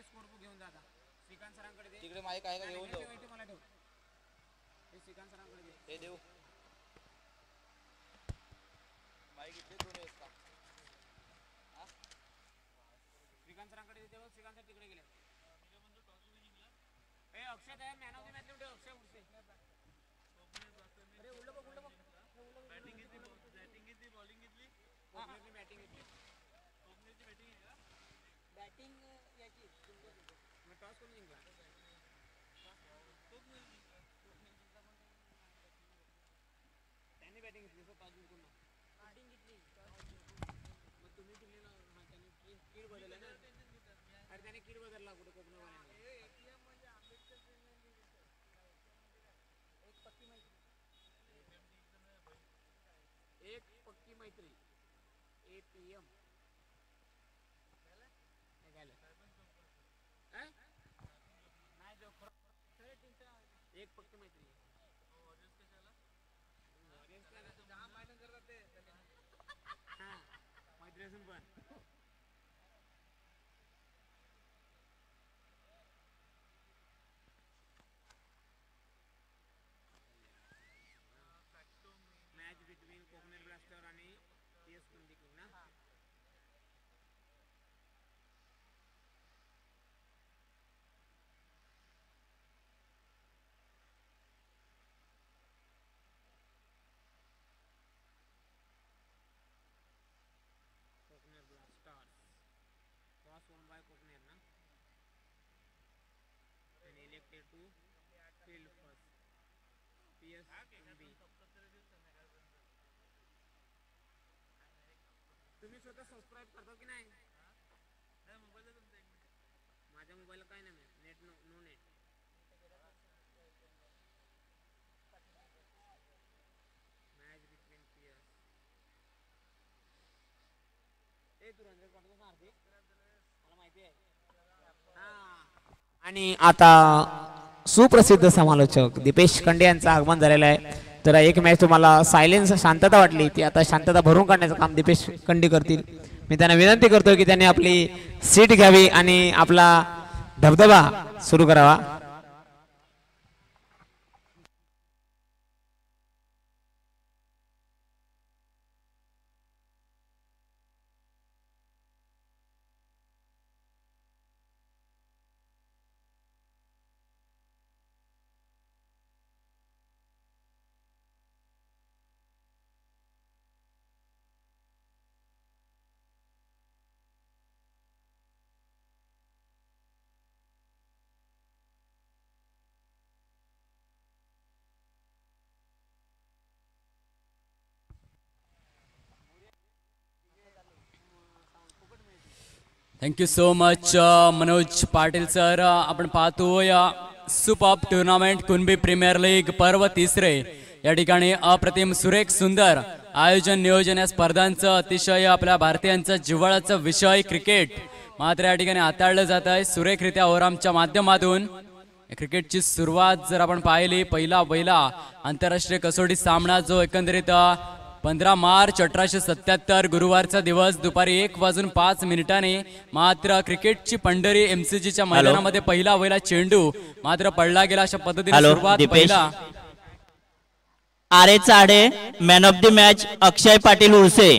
स्कोरबुक घेऊन जा आता. श्रीकांत सरांकडे दे. तिकडे माईक आहे का घेऊन जाऊ. मला ठेव. हे श्रीकांत सरांकडे दे. हे देऊ माईक इथे दोन आहेत का. श्रीकांत सरांकडे दे. श्रीकांत सर तिकडे गेले. ए अक्षय तयार मॅन ऑफ द मॅच ठेव. अक्षय उठसे. अरे उडलं बघ उडलं बघ. बॅटिंग घेतली बॉलिंग घेतली. हां बॅटिंग घेतली. कोकणची बॅटिंग आहे का. बॅटिंग याची मग टॉस कोण जिंकला. त्यांनी बॅटिंग घेतली. टॉस जिंकून बॅटिंग घेतली. मग तुम्ही जिंकले ना. हां त्यांनी कीड बदलला ना. अरे त्याने कीड बदलला कुठे कोकणवाल्याने. एक पक्की मैत्री APM एक पक्की मैत्री. मैत्री असून पण मॅच बिटवीन कोकणेर ब्लास्टर आणि TS कुंडी किंग ना. Konkaner blasters toss won by Konkaner ना and elected to field first. TS कुंडी. तुम्ही स्वतः सबस्क्राईब करता की नाही. माझ्या मोबाईलला काय नाही net no net. Match between PS ए तू रंजन पाटील हार्दिक मला माहिती आहे. आणि आता सुप्रसिद्ध समालोचक दीपेश कंडे यांचं आगमन झालेलं आहे. तर एक मॅच तुम्हाला सायलेन्स शांतता वाटली ती आता शांतता भरून काढण्याचं काम दीपेश कंडे करतील. मी त्यांना विनंती करतो की त्यांनी आपली सीट घ्यावी आणि आपला धबधबा सुरू करावा. Thank you so much Manoj Patil sir. आपण पाहतोय super tournament Kunbi premier league पर्व तिसरे या ठिकाणी अप्रतिम सुरेख सुंदर आयोजन नियोजन या स्पर्धांचं अतिशय आपल्या भारतीयांचा जिव्हाळ्याचा विषय क्रिकेट मात्र या ठिकाणी हाताळलं जात आहे सुरेखरित्या ओरामच्या माध्यमातून. क्रिकेटची सुरुवात जर आपण पाहिली पहिला आंतरराष्ट्रीय कसोटी सामना जो एकंदरीत 15 मार्च 1877 गुरुवारचा दिवस दुपारी 1:05 मात्र क्रिकेटची पंढरी MCGच्या मैदानामध्ये पहिला चेंडू मात्र पडला गेला अशा पद्धतीने सुरुवात पहिला. Aare Chade man of the match Akshay Patil Urse.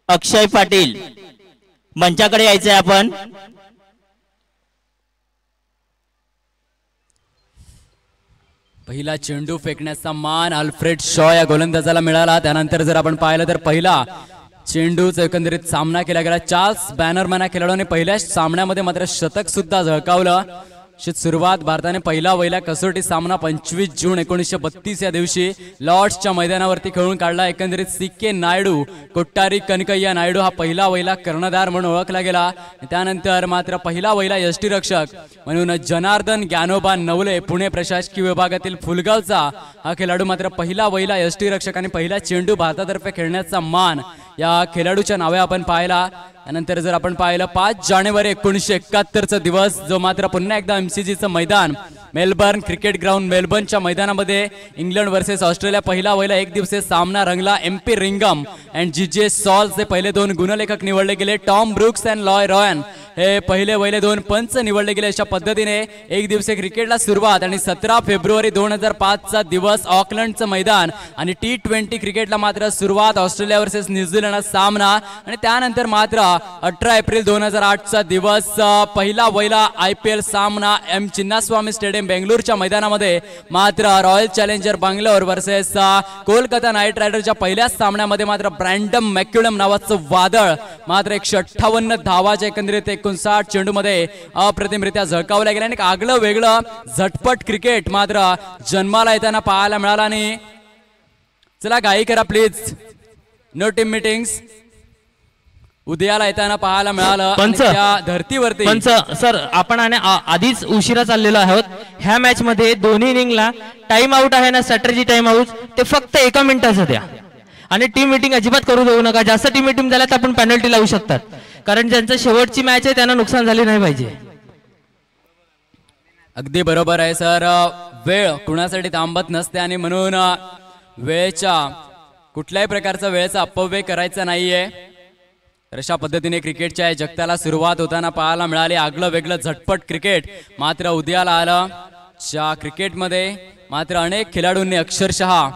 Akshay Patil मंचाकडे यायचंय आपण. पहिला चेंडू फेकण्याचा मान अल्फ्रेड शॉ या गोलंदाजाला मिळाला. त्यानंतर जर आपण पाहिलं तर पहिला चेंडूचा एकंदरीत सामना केला गेला. चार्ल्स बॅनरमॅन या खेळाडूने पहिल्या सामन्यामध्ये मात्र शतक सुद्धा झळकावलं. सुरुवात भारताने पहिला कसोटी सामना 25 जून 1932 या दिवशी लॉर्ड्सच्या मैदानावरती खेळून काढला. एकंदरीत CK नायडू कोट्टारी कनकय्या नायडू हा पहिला कर्णधार म्हणून ओळखला गेला. त्यानंतर मात्र पहिला यष्टीरक्षक म्हणून जनार्दन ज्ञानोबा नवले पुणे प्रशासकीय विभागातील फुलगावचा हा खेळाडू मात्र पहिला यष्टीरक्षक आणि पहिला चेंडू भारतातर्फे खेळण्याचा मान या खेळाडूच्या नावे आपण पाहिला. त्यानंतर जर आपण पाहिलं 5 जानेवारी 1971चा दिवस, जो मात्र पुन्हा एकदा MCGचं मैदान मेलबर्न क्रिकेट ग्राउंड मेलबर्नच्या मैदानामध्ये इंग्लंड वर्सेस ऑस्ट्रेलिया पहिला वहिला एक दिवसीय सामना रंगला. MP रिंगम अँड GJ सॉल्स हे पहिले 2 गुणलेखक निवडले गेले. टॉम ब्रुक्स अँड लॉय रॉयन हे पहिले 2 पंच निवडले गेले. अशा पद्धतीने एक दिवसीय क्रिकेटला सुरुवात आणि 17 फेब्रुवारी 2005चा दिवस ऑकलंडचं मैदान आणि T20 क्रिकेटला मात्र सुरुवात ऑस्ट्रेलिया वर्सेस न्यूझीलंड सामना आणि त्यानंतर मात्र 18 एप्रिल 2008चा दिवस पहिला वहिला IPL सामना M चिन्नास्वामी स्टेडियम बेंगळूरच्या मैदानामध्ये मात्र Royal Challenger Bangalore versus Kolkata Knight रायडरच्या पहिल्या सामन्यामध्ये मात्र ब्रँडम मॅक्युलम नावाचं वादळ मात्र 158 धावाच्या एकंदरीत 59 चेंडूमध्ये अप्रतिमरित्या झळकावल्या गेल्या आणि आगळं वेगळं झटपट क्रिकेट मात्र जन्माला येताना पाहायला मिळाला. आणि चला घाई करा प्लीज, नो टीम मीटिंग्स उद्याला येताना पाहायला मिळालं. पंच त्या धर्तीवरती पंच सर आपण आधीच उशिरा चाललेलो आहोत. ह्या मॅच मध्ये दोन्ही इनिंगला टाइम आउट आहे ना, स्ट्रॅटेजी टाइम आउट ते फक्त 1 मिनिटाचं द्या आणि टीम मीटिंग अजिबात करू देऊ नका. जास्त टीम मीटिंग झाल्या तर आपण पेनल्टी लावू शकतात, कारण ज्यांचं शेवटची मॅच आहे त्यांना नुकसान झाले नाही पाहिजे. अगदी बरोबर आहे सर, वेळ कुणासाठी थांबत नसते आणि म्हणून वेळेच्या कुठल्याही प्रकारचा वेळेचा अपव्यय करायचा नाहीये. तर अशा पद्धतीने क्रिकेटच्या जगताला सुरुवात होताना पाहायला मिळाली. आगलं वेगळं झटपट क्रिकेट मात्र उद्याला आलं. च्या क्रिकेटमध्ये मात्र अनेक खेळाडूंनी अक्षरशः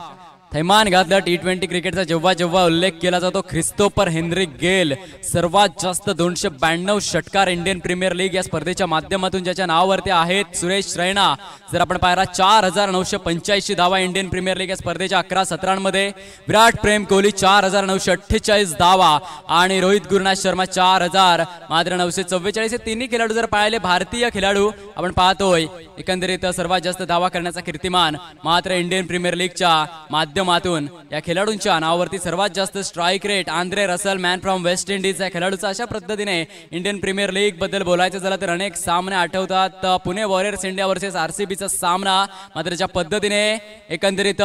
थैमान घातलं. T20 क्रिकेटचा जेव्हा जेव्हा उल्लेख केला जातो, ख्रिस्तोफर हेनरी गेल सर्वात जास्त 292 षटकार इंडियन प्रीमियर लीग या स्पर्धेच्या माध्यमातून ज्याच्या नावावरती आहेत. सुरेश रैना जर आपण पाहिला 4985 धावा इंडियन प्रीमियर लीग या स्पर्धेच्या 11 सत्रांमध्ये. विराट प्रेम कोहली 4948 धावा आणि रोहित गुरुनाथ शर्मा 4000 मात्र 944. हे तिन्ही खेळाडू जर पाहिले भारतीय खेळाडू आपण पाहतोय. एकंदरीत सर्वात जास्त धावा करण्याचा कीर्तिमान मात्र इंडियन प्रीमियर लीगच्या माध्यमातून या खेळाडूंच्या नावावरती. सर्वात जास्त strike rate Andre Russell man from West Indies या खेळाडूचा. अशा पद्धतीने इंडियन प्रीमियर लीग बद्दल बोलायचं झालं तर अनेक सामने आठवतात. पुणे वॉरियर्स इंडिया वर्सेस RCBचा सामना मात्र ज्या पद्धतीने एकंदरीत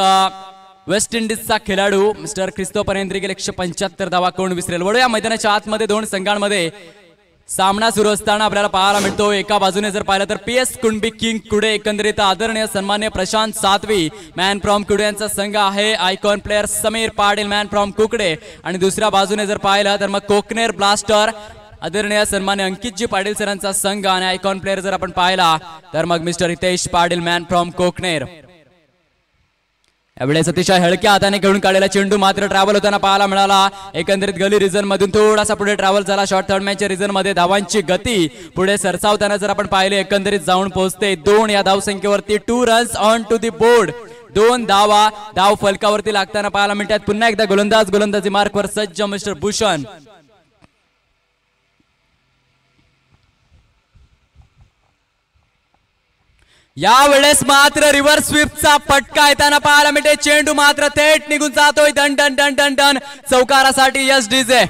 वेस्ट इंडिजचा खेळाडू मिस्टर ख्रिस्तोफर हेनरी गेल 175 धावा कोण विसरेल. वळूया मैदानाच्या आतमध्ये 2 संघांमध्ये सामना सुरू असताना आपल्याला पाहायला मिळतो. एका बाजूने जर पाहिलं तर PS कुणबी किंग कुडे एकंदरीत आदरणीय सन्मान्य प्रशांत सातवी मॅन फ्रॉम कुडे यांचा संघ आहे. Icon player Sameer Patil man from Kukde आणि दुसऱ्या बाजूने जर पाहिलं तर मग कोकनेर ब्लास्टर आदरणीय सन्मान्य अंकितजी पाटील सरांचा संघ आणि आयकॉन प्लेअर जर आपण पाहिला तर मग mister Hitesh Patil man from Kokner. यावेळेस अतिशय हलक्या हाताने खेळून काढलेला चेंडू मात्र ट्रॅव्हल होताना पाहायला मिळाला. एकंदरीत गली रिजन मधून थोडासा पुढे ट्रॅव्हल झाला. शॉर्ट थर्ड मॅचच्या रिजन मध्ये धावांची गती पुढे सरसावताना जर आपण पाहिले एकंदरीत जाऊन पोहोचते 2 या धावसंख्येवरती. 2 runs on to the board. 2 धावा धाव फलकावरती लागताना पाहायला मिळतात. पुन्हा एकदा गोलंदाजी मार्कवर सज्ज मिस्टर भूषण. यावेळेस मात्र रिव्हर्स स्वीपचा फटका येताना पाहायला मिळते. चेंडू मात्र थेट निघून जातोय. Done done done done done चौकारासाठी yes DJ.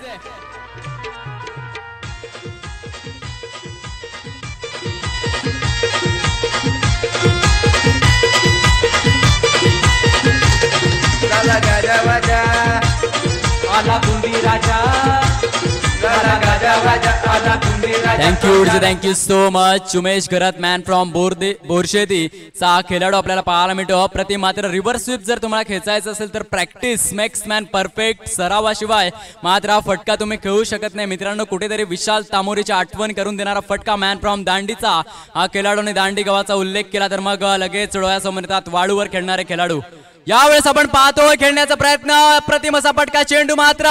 Thank you so much Umesh Gharat man from बोरशेती चा खेळाडू आपल्याला पाहायला मिळतो. अप्रतिम मात्र रिव्हर्स स्वीप जर तुम्हाला खेचायचं असेल तर प्रॅक्टिस मेक्स मॅन परफेक्ट. सरावाशिवाय मात्र हा फटका तुम्ही खेळू शकत नाही. मित्रांनो कुठेतरी विशाल तामोरीची आठवण करून देणारा फटका मॅन फ्रॉम दांडीचा. हा खेळाडूने दांडी गावाचा उल्लेख केला तर मग लगेच डोळ्यासमोर येतात वाळूवर खेळणारे खेळाडू. यावेळेस आपण पाहतोय खेळण्याचा प्रयत्न. अप्रतिम असा फटका. चेंडू मात्र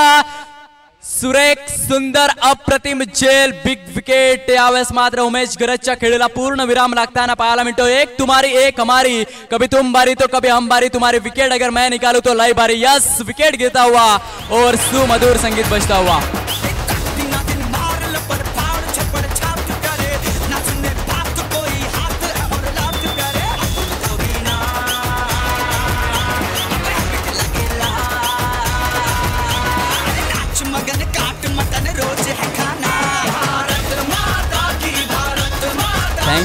सुरेख सुंदर अप्रतिम झेल बिग विकेट. यावेळेस मात्र उमेश गरजच्या खेळीला पूर्ण विराम लागताना पाहायला मिळतो. 1 तुम्हारी 1 हमारी, कभी तुम बारी तो कभी हम बारी, तुम्हारी विकेट अगर मैं निकालू तो लाई बारी. यस विकेट घेता हुआ और सुमधुर संगीत बजता हुआ.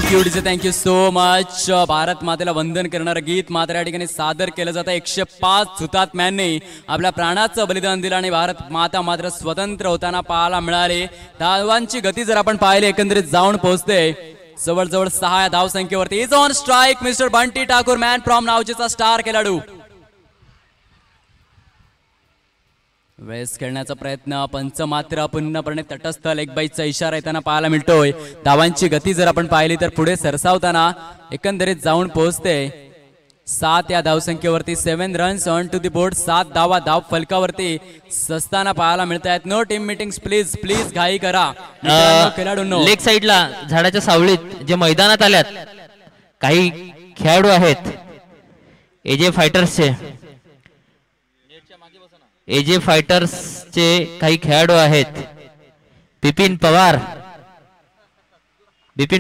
Thank you so much. भारत मातेला वंदन करणारं गीत मात्र या ठिकाणी सादर केलं जातं. 105 हुतात्म्यांनी आपल्या प्राणाचं बलिदान दिलं आणि भारत माता मात्र स्वतंत्र होताना पाहायला मिळाले. धावांची गती जर आपण पाहिली एकंदरीत जाऊन पोहोचते जवळजवळ 6 या धावसंख्येवरती. Is on strike mister Bunty Thakur, man from नावचेचा स्टार खेळाडू. वेळेस खेळण्याचा प्रयत्न, पंच मात्र पूर्णपणे तटस्थ. लेग बाईचा इशारा येताना पाहायला मिळतोय. धावांची गती जर आपण पाहिली तर पुढे सरसावताना एकंदरीत जाऊन पोहोचते 7 या धावसंख्येवरती. 7 runs on to the board. 7 धावा धाव फलकावरती सस्ताना पाहायला मिळत आहेत. No team meetings please please घाई करा खेळाडूंनो. लेग साईडला झाडाच्या सावलीत जे मैदानात आल्यात काही खेळाडू आहेत एजे फायटर्सचे काही खेळाडू आहेत. बिपिन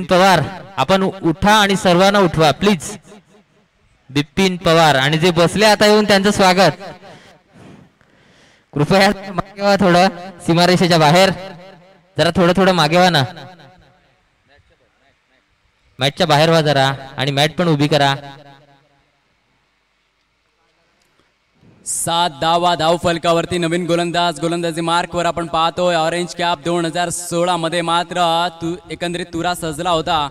पवार आपण उठा आणि सर्वांना उठवा प्लीज. बिपिन पवार आणि जे बसले आता येऊन त्यांचं स्वागत. कृपया मागे व्हा, थोडं सीमारेषेच्या बाहेर जरा थोडं मागे व्हा ना. मॅचच्या बाहेर व्हा जरा आणि मॅच पण उभी करा. 7 धावा धाव फलकावरती. नवीन गोलंदाजी मार्कवर आपण पाहतोय. ऑरेंज कॅप 2016 मध्ये मात्र एकंदरीत तुरा सजला होता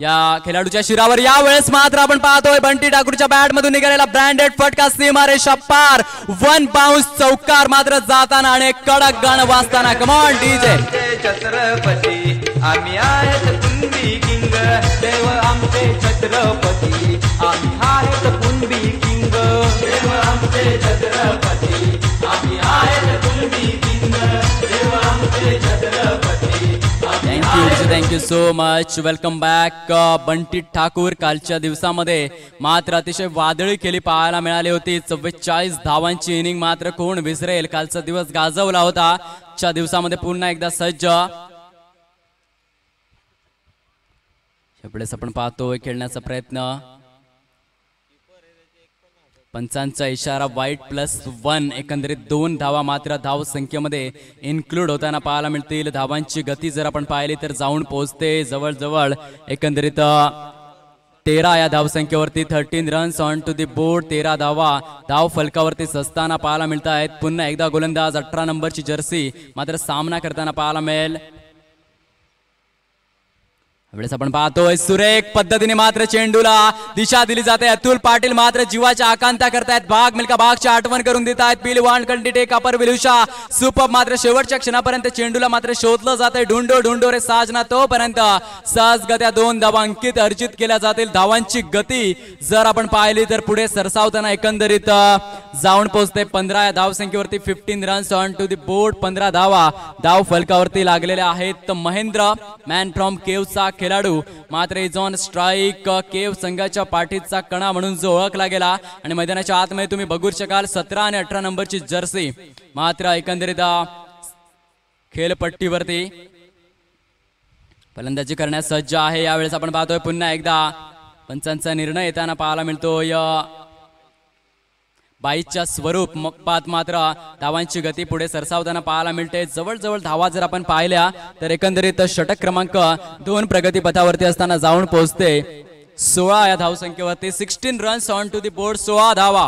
या खेळाडूच्या शिरावर. या वेळेस मात्र आपण पाहतोय बंटी ठाकूरच्या बॅट मधून निघालेला ब्रँडेड फटका सीमारेषा पार. 1 बाउन्स चौकार मात्र जाताना आणि कडक गाणं वाजताना. Come on DJ. छत्रपती आम्ही आहेत कुणबी किंग, देव आमचे छत्रपती आम्ही आहेत कुणबी किंग, देव आमचे छत्रपती आम्ही आहेत कुणबी किंग, देव आमचे Chhatrapati. Thank you so much. Welcome back Bunty Thakur. कालच्या दिवसामध्ये मात्र अतिशय वादळी खेळी पाहायला मिळाली होती. 44 धावांची इनिंग मात्र कोण विसरेल. कालचा दिवस गाजवला होता. आजच्या दिवसामध्ये पुन्हा एकदा सज्ज. यावेळेस आपण पाहतोय खेळण्याचा प्रयत्न. पंचांचा इशारा वाईट +1. एकंदरीत 2 धावा मात्र धाव संख्येमध्ये इन्क्लूड होताना पाहायला मिळतील. धावांची गती जर आपण पाहिली तर जाऊन पोहोचते जवळजवळ एकंदरीत 13 या धावसंख्येवरती. 13 runs on to the board. 13 धावा धाव फलकावरती सस्ताना पाहायला मिळत आहेत. पुन्हा एकदा गोलंदाज 18 नंबरची जर्सी मात्र सामना करताना पाहायला मिळेल. वेळेस आपण पाहतोय सुरेख पद्धतीने मात्र चेंडूला दिशा दिली जाते. अतुल पाटील मात्र जीवाच्या आकांक्षा करतायत. भाग मिल्का भागची आठवण करून देत आहेत. पील वन कंटिटे कापर विलुषा सुपर मात्र शेवटच्या क्षणापर्यंत चेंडूला मात्र शोधलं जात आहे. ढुंडो रे साजना. तोपर्यंत सहजगत्या 2 धावा अंकित अर्जित केल्या जातील. धावांची गती जर आपण पाहिली तर पुढे सरसावताना एकंदरीत जाऊन पोहोचते 15 या धावसंख्येवरती. 15 runs on to the board. 15 धावा धाव फलकावरती लागलेल्या आहेत. महेंद्र मॅन फ्रॉम केवचा खेळाडू मात्र इज ऑन स्ट्राईक. केव संघाच्या पाठीचा कणा म्हणून जो ओळखला गेला आणि मैदानाच्या आतमध्ये तुम्ही बघू शकाल 17 आणि 18 नंबरची जर्सी मात्र एकंदरीत खेळपट्टीवरती फलंदाजी करण्यास सज्ज आहे. यावेळेस आपण पाहतोय पुन्हा एकदा पंचांचा निर्णय येताना पाहायला मिळतोय. 22च्या स्वरूप पात मात्र धावांची गती पुढे सरसावताना पाहायला मिळते. जवळजवळ धावा जर आपण पाहिल्या तर एकंदरीत षटक क्रमांक 2 प्रगती पथावरती असताना जाऊन पोहोचते 16 या धावसंख्येवरती. 16 runs on to the board. 16 धावा.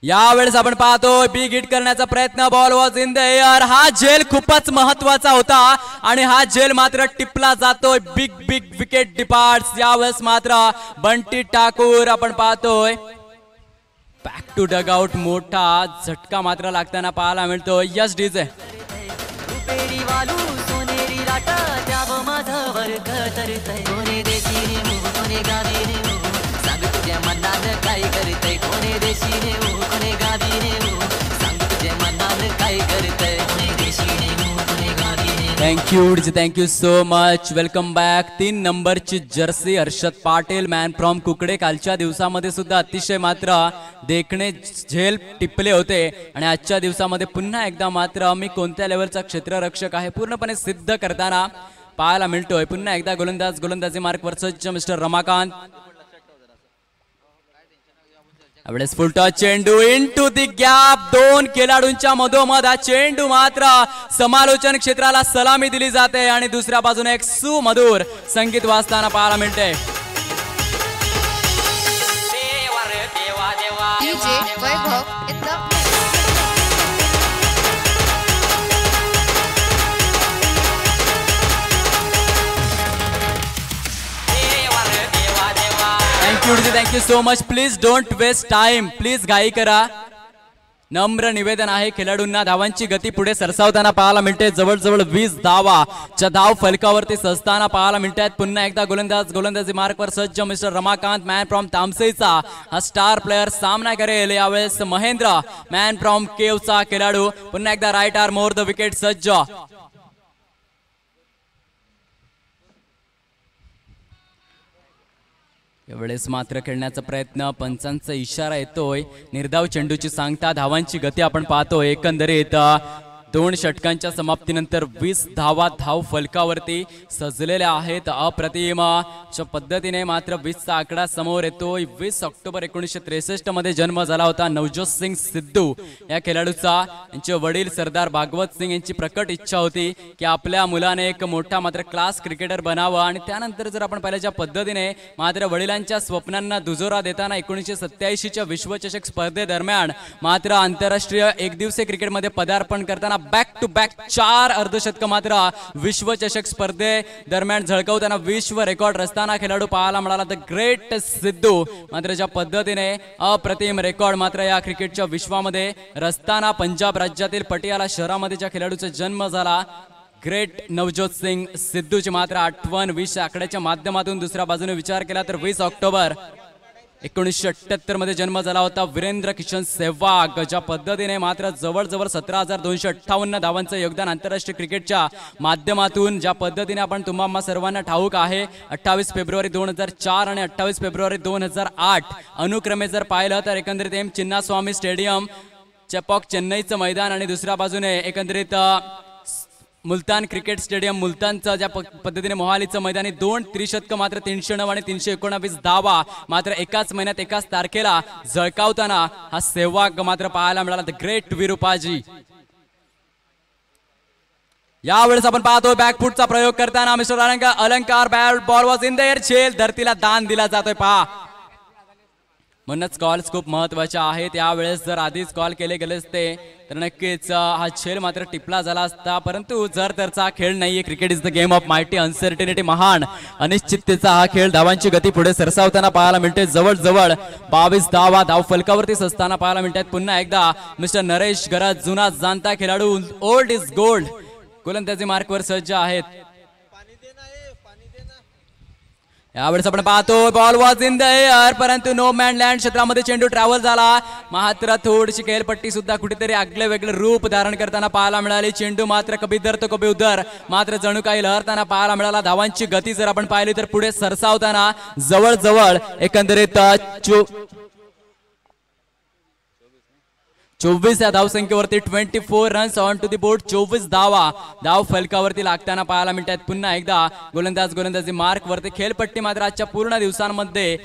यावेळेस आपण पाहतोय बिग हिट करण्याचा प्रयत्न. Ball was in the air. हा झेल खूपच महत्वाचा होता आणि हा झेल मात्र टिपला जातोय. Big wicket departs. यावेळेस मात्र बंटी ठाकूर आपण पाहतोय बॅक टू डग आउट. मोठा झटका मात्र लागताना पाहायला मिळतो. Yes DJ. काय करते कोणी देशी रे कोणी गावी रे सांग तुझे मनात काय करते कोणी देशी रे कोणी गावी रे. Thank you so much. Welcome back. 3 नंबरची jersey Harshad Patil man from Kukde. कालच्या दिवसामध्ये सुद्धा अतिशय मात्र देखणे झेल टिपले होते आणि आजच्या दिवसामध्ये पुन्हा एकदा मात्र मी कोणत्या लेवलचा क्षेत्ररक्षक आहे पूर्णपणे सिद्ध करताना पाहायला मिळतोय. पुन्हा एकदा गोलंदाजी मार्कवर सज्ज मिस्टर रमाकांत. यावेळेस फुल टॉस चेंडू इनटू दी गॅप, दोन खेळाडूंच्या मधोमध हा चेंडू मात्र समालोचन क्षेत्राला सलामी दिली जाते आणि दुसऱ्या बाजूने एक सुमधुर संगीत वाजताना पाहायला मिळते. DJ Vaibhav in the mix. Thank you so much. Please don't waste time. Please घाई करा. नम्र निवेदन आहे. खेळाडूंना धावांची गती पुढे सरसावताना पाहायला मिळते. जवळजवळ 20 धावाच्या धाव फलकावरती सजताना पाहायला मिळतात. पुन्हा एकदा गोलंदाजी मार्कवर सज्ज मिस्टर रमाकांत मॅन फ्रॉम तामसेचा हा स्टार प्लेयर सामना करेल. यावेळेस महेंद्र मॅन फ्रॉम केवचा खेळाडू पुन्हा एकदा right arm over the wicket सज्ज. यावेळेस मात्र खेळण्याचा प्रयत्न, पंचांचा इशारा येतोय. निर्धाव चेंडूची सांगता, धावांची गती आपण पाहतोय. एकंदरीत 2 षटकांच्या समाप्तीनंतर 20 धावा धाव फलकावरती सजलेल्या आहेत. अप्रतिमच्या पद्धतीने मात्र 20चा आकडा समोर येतोय. 20 ऑक्टोबर 1963 मध्ये जन्म झाला होता नवजोत सिंग सिद्धू या खेळाडूचा. यांचे वडील सरदार भागवत सिंग यांची प्रकट इच्छा होती की आपल्या मुलाने एक मोठा मात्र क्लास क्रिकेटर बनावं आणि त्यानंतर जर आपण पाहिलं ज्या पद्धतीने मात्र वडिलांच्या स्वप्नांना दुजोरा देताना 1987च्या विश्वचषक स्पर्धेदरम्यान मात्र आंतरराष्ट्रीय एकदिवसीय क्रिकेटमध्ये पदार्पण करताना बॅक टू बॅक 4 अर्धशतक मात्र विश्वचषक स्पर्धे दरम्यान झळकवताना विश्व रेकॉर्ड रचताना खेळाडू पाहायला मिळाला. द ग्रेट सिद्धू मात्र ज्या पद्धतीने अप्रतिम रेकॉर्ड मात्र या क्रिकेटच्या विश्वामध्ये रचताना पंजाब राज्यातील पटियाला शहरामध्ये ज्या खेळाडूचा जन्म झाला ग्रेट नवजोत सिंग सिद्धूची मात्र आठवण 20 आकड्याच्या माध्यमातून. दुसऱ्या बाजूने विचार केला तर 20 ऑक्टोबर 1978 मध्ये जन्म झाला होता वीरेंद्र किशन सेहवाग. ज्या पद्धतीने मात्र जवळजवळ 17,258 धावांचं योगदान आंतरराष्ट्रीय क्रिकेटच्या माध्यमातून ज्या पद्धतीने आपण तुम्हाला सर्वांना ठाऊक आहे 28 फेब्रुवारी 2004 आणि 28 फेब्रुवारी 2008 अनुक्रमे जर पाहिलं तर एकंदरीत एम चिन्नास्वामी स्टेडियम चेपॉक चेन्नईचं मैदान आणि दुसऱ्या बाजूने एकंदरीत मुलतान क्रिकेट स्टेडियम मुलतानचं ज्या पद्धतीने मोहालीचं मैदानी 2 त्रिशतक मात्र 309 आणि 319 धावा मात्र एकाच महिन्यात एकाच तारखेला झळकावताना हा सेहवाग मात्र पाहायला मिळाला. The great Virupaji. यावेळेस आपण पाहतोय बॅकफुटचा प्रयोग करताना mister Alankar ball was in the air. झेल धरतीला दान दिला जातोय पहा. म्हणूनच कॉल्स खूप महत्वाचे आहेत. यावेळेस जर आधीच कॉल केले गेले असते तर नक्कीच हा खेळ मात्र टिपला झाला असता. परंतु जर तरचा खेळ नाहीये. Cricket is the game of mighty uncertainty. महान अनिश्चिततेचा हा खेळ. धावांची गती पुढे सरसावताना पाहायला मिळते. जवळजवळ 22 धावा धाव फलकावरती सजताना पाहायला मिळतात. पुन्हा एकदा मिस्टर नरेश गरज जुना जाणता खेळाडू ओल्ड इज गोल्ड गोलंदाजी मार्कवर सज्ज आहेत. यावेळेस आपण पाहतो ball was in the air परंतु नो मॅन लँड क्षेत्रामध्ये चेंडू ट्रॅव्हल झाला. मात्र थोडीशी खेळपट्टी सुद्धा कुठेतरी आगळे वेगळे रूप धारण करताना पाहायला मिळाली. चेंडू मात्र कभी इधर तो कभी उधर मात्र जणू काही लहरताना पाहायला मिळाला. धावांची गती जर आपण पाहिली तर पुढे सरसावताना जवळजवळ एकंदरीत 24 या धावसंख्येवरती 24 runs on to the board. 24 धावा धाव फलकावरती लागताना पाहायला मिळतात. पुन्हा एकदा गोलंदाजी मार्क वरती. खेळपट्टी मात्र आजच्या पूर्ण दिवसांमध्ये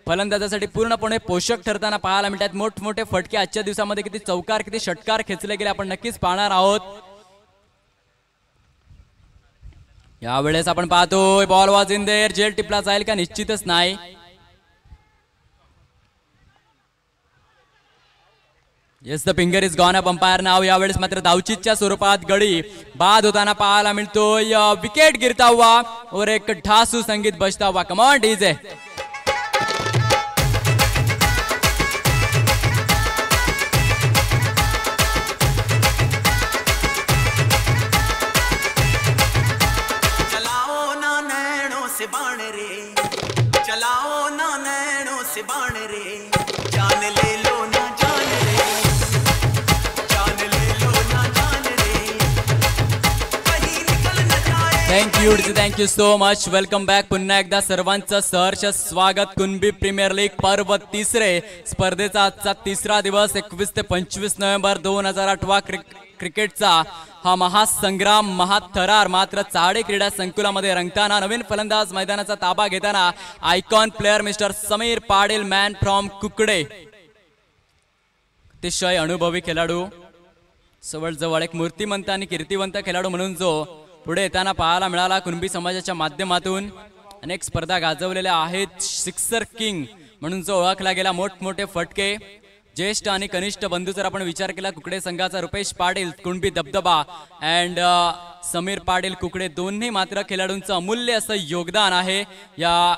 फलंदाजासाठी पूर्णपणे पोषक ठरताना पाहायला मिळतात. मोठमोठे फटके आजच्या दिवसामध्ये किती चौकार किती षटकार खेचले गेले आपण नक्कीच पाहणार आहोत. यावेळेस आपण पाहतोय ball was in the air. जेल टिपला जाईल का निश्चितच नाही. Yes the finger is gone up umpire नाव. यावेळेस मात्र धावचीच्या स्वरूपात गडी बाद होताना पाहायला मिळतोय. विकेट गिरता हुआ और एक ढासू संगीत बजता हुआ. Come on DJ. चलाओ ना नैनों से बाण रे, चलाओ ना नैनों से बाण रे, जान ले लो ना thank you so much. Welcome back. पुन्हा एकदा सर्वांचं सहर्ष स्वागत. कुणबी प्रीमियर लीग पर्व तिसरे स्पर्धेचा आजचा तिसरा दिवस 21 ते 25 नोव्हेंबर 2018 क्रिकेटचा हा महासंग्राम महाथरार मात्र चाडे क्रीडा संकुलामध्ये रंगताना नवीन फलंदाज मैदानाचा ताबा घेताना icon player mister Sameer Patil man from Kukde अतिशय अनुभवी खेळाडू, जवळजवळ एक मूर्तिमंत आणि कीर्तिवंत खेळाडू म्हणून जो पुढे येताना पाहायला मिळाला. कुणबी समाजाच्या माध्यमातून अनेक स्पर्धा गाजवलेल्या आहेत. सिक्सर किंग म्हणून जो ओळखला गेला. मोठमोठे फटके. ज्येष्ठ आणि कनिष्ठ बंधू जर आपण विचार केला, कुकडे संघाचा रुपेश पाटील कुणबी दबदबा अँड समीर पाटील कुकडे दोन्ही मात्र खेळाडूंचं अमूल्य असं योगदान आहे या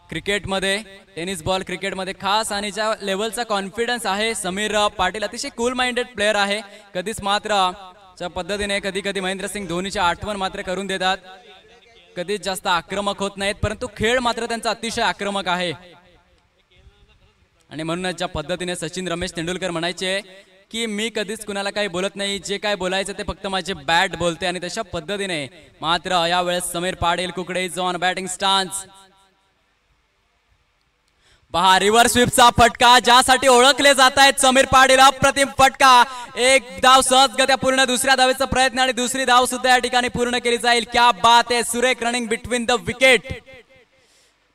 क्रिकेटमध्ये, टेनिस बॉल क्रिकेटमध्ये खास. आणि ज्या लेवलचा कॉन्फिडन्स आहे समीर पाटील, अतिशय कूल माइंडेड प्लेअर आहे. कधीच मात्र ज्या पद्धतीने कधी कधी महेंद्रसिंग धोनीची आठवण मात्र करून देतात, कधीच जास्त आक्रमक होत नाहीत, परंतु खेळ मात्र त्यांचा अतिशय आक्रमक आहे. आणि म्हणूनच ज्या पद्धतीने सचिन रमेश तेंडुलकर म्हणायचे की मी कधीच कुणाला काही बोलत नाही, जे काय बोलायचं ते फक्त माझे बॅट बोलते, आणि तशा पद्धतीने मात्र यावेळेस Sameer Patil Kukde is on batting stance. पहा रिव्हर स्वीपचा फटका, ज्यासाठी ओळखले जात आहेत समीर पाटील. अप्रतिम फटका. एक धाव सहजगत्या पूर्ण. दुसऱ्या धावेचा प्रयत्न आणि दुसरी धाव सुद्धा या ठिकाणी पूर्ण केली जाईल. क्या बात है. सुरेख रनिंग बिटवीन द विकेट.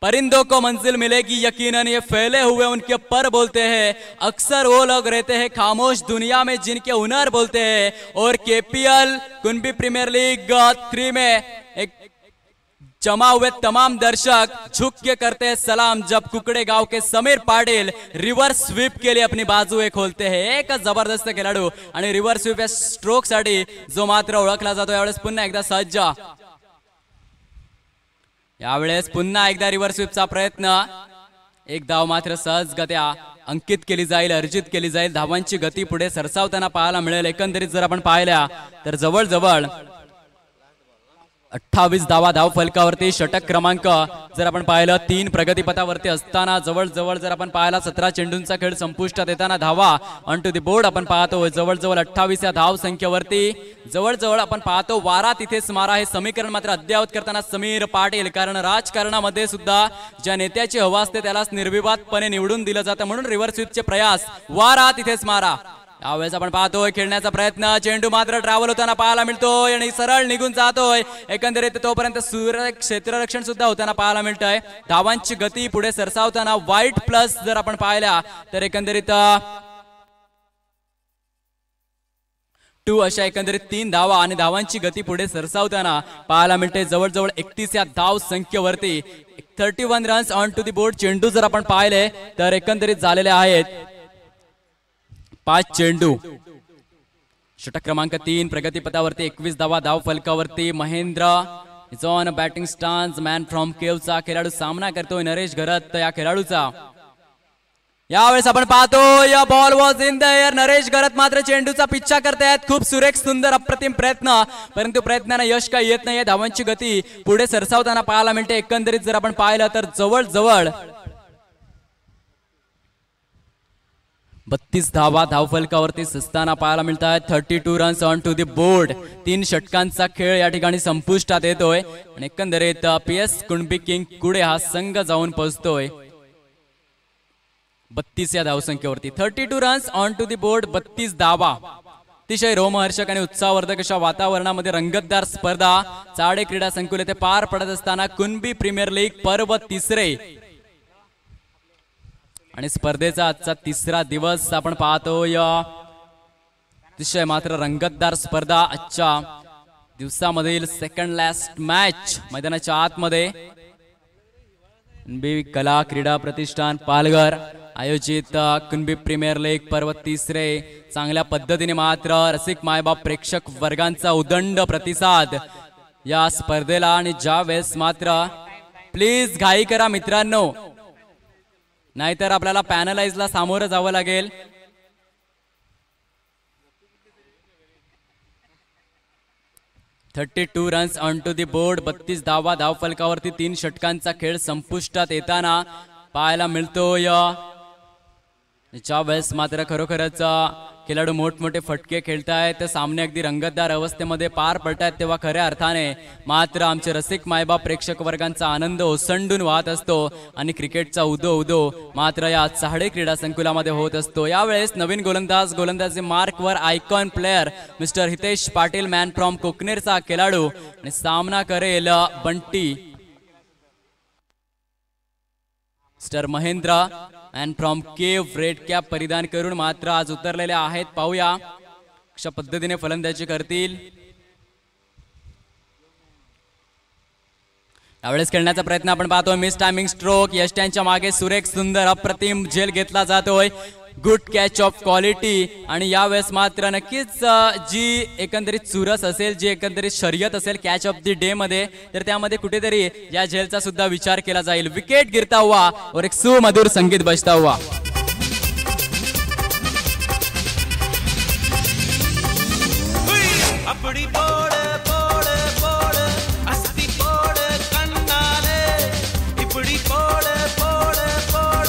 परिंदों को मंजिल मिलेगी यकीनन, ये फैले हुए उनके पर बोलते हैं. अक्सर वो लोग रहते हैं खामोश दुनिया में जिनके हुनर बोलते हैं. और केपीएल कुणबी प्रीमियर लीग 3 में एक जमा हुए तमाम दर्शक झुक के करते हैं सलाम जब कुकडे गांव के समीर पाटील रिव्हर्स स्वीप के लिए अपनी बाजू खोलते हैं. एक जबरदस्त खेळाडू आणि रिव्हर्स स्वीप या स्ट्रोक साठी जो मात्र ओळखला जातो. यावेळेस पुन्हा एकदा सज्ज. यावेळेस पुन्हा एकदा रिव्हर्स स्वीपचा प्रयत्न. एक धाव मात्र सहजगत्या अंकित केली जाईल, अर्जित केली जाईल. धावांची गती पुढे सरसावताना पाहायला मिळेल. एकंदरीत जर आपण पाहिल्या तर जवळजवळ 28 धावा धाव फलकावरती. षटक क्रमांक जर आपण पाहिलं 3 प्रगतीपथावरती असताना जवळजवळ जर आपण पाहिला 17 चेंडूंचा खेळ संपुष्टात येताना धावा ऑन टू दी बोर्ड आपण पाहतो जवळजवळ 28 या धाव संख्येवरती. जवळजवळ आपण पाहतो वारा तिथेच मारा. हे समीकरण मात्र अद्ययावत करताना समीर पाटील, कारण राजकारणामध्ये सुद्धा ज्या नेत्याची हवा असते त्यालाच निर्विवादपणे निवडून दिलं जातं, म्हणून रिव्हर्स स्वीपचे प्रयास. वारा तिथेच मारा. यावेळेस आपण पाहतोय खेळण्याचा प्रयत्न. चेंडू मात्र ट्रॅव्हल होताना पाहायला मिळतोय आणि सरळ निघून जातोय. एकंदरीत तोपर्यंत क्षेत्ररक्षण सुद्धा होताना पाहायला मिळतंय. धावांची गती पुढे सरसावताना वाईट प्लस जर आपण पाहिल्या तर एकंदरीत 2 अशा एकंदरीत 3 धावा आणि धावांची गती पुढे सरसावताना पाहायला मिळते. जवळजवळ 31 या धाव संख्येवरती 31 runs on to the board. चेंडू जर आपण पाहिले तर एकंदरीत झालेले आहेत 5 चेंडू. षटक क्रमांक 3 प्रगतीपथावरती 21 धावा धाव फलकावरती. Mahendra is on batting stance. Man from केवचा खेळाडू सामना करतोय. नरेश घरत या खेळाडूचा. यावेळेस आपण पाहतो या ball was in the air. Naresh Gharat मात्र चेंडूचा पिच्छा करतायत. खूप सुरेख सुंदर अप्रतिम प्रयत्न, परंतु प्रयत्नांना यश काही येत नाहीये. धावांची गती पुढे सरसावताना पाहायला मिळते. एकंदरीत जर आपण पाहिलं तर जवळजवळ 32 धावा धाव फलकावरती असताना पाहायला मिळत आहेत. 32 runs on to the board. 3 षटकांचा खेळ या ठिकाणी संपुष्टात येतोय आणि एकंदरीत PS कुणबी किंग कुडे हा संघ जाऊन पोहोचतोय 32 या धावसंख्येवरती. 32 runs on to the board, 32 धावा. अतिशय रोमहर्षक आणि उत्साहवर्धक अशा वातावरणामध्ये रंगतदार स्पर्धा चाडे क्रीडा संकुल येथे पार पडत असताना कुणबी प्रीमियर लीग पर्व 3 आणि स्पर्धेचा आजचा 3रा दिवस आपण पाहतोय. अतिशय मात्र रंगतदार स्पर्धा आजच्या दिवसामधील सेकंड लास्ट मॅच मैदानाच्या आतमध्ये कुणबी कला क्रीडा प्रतिष्ठान पालघर आयोजित कुणबी प्रीमियर लीग पर्व 3 चांगल्या पद्धतीने मात्र रसिक मायबाप प्रेक्षक वर्गांचा उदंड प्रतिसाद या स्पर्धेला. आणि ज्या वेळेस मात्र प्लीज घाई करा मित्रांनो, नाहीतर आपल्याला पॅनलाइजला सामोरं जावं लागेल. $32 runs on to the board, 32 धावा धाव फलकावरती. 3 षटकांचा खेळ संपुष्टात येताना पाहायला मिळतोय. ज्या वेळेस मात्र खरोखरच खेळाडू मोठमोठे फटके खेळतायत, सामने अगदी रंगतदार अवस्थेमध्ये पार पडतायत, तेव्हा खऱ्या अर्थाने मात्र आमचे रसिक मायबाप प्रेक्षक वर्गांचा आनंद ओसंडून वाहत असतो आणि क्रिकेटचा उदो मात्र या चाहडे क्रीडा संकुलामध्ये होत असतो. यावेळेस नवीन गोलंदाजी मार्कवर icon player mister Hitesh Patil man from कोकनेरचा खेळाडू आणि सामना करेल Bunty mister Mahendra and from Kev red cap परिधान करून मात्र आज उतरलेले आहेत. पाहूया कशा पद्धतीने फलंदाजी करतील. यावेळेस खेळण्याचा प्रयत्न आपण पाहतोय. Miss timing stroke. यष्ट्यांच्या मागे सुरेख सुंदर अप्रतिम झेल घेतला जातोय. Good catch of quality. आणि यावेळेस मात्र नक्कीच जी एकंदरीत चुरस असेल, जी एकंदरीत शर्यत असेल कॅच ऑफ द डे मध्ये, तर त्यामध्ये कुठेतरी या झेलचा सुद्धा विचार केला जाईल. विकेट गिरता हुआ और एक सुमधुर संगीत बजता हुआ. अपनी बोड़ बोड़ बोड़ अस्ति बोड़ कन्नाले इपड़ी बोड़ बोड़ बोड़.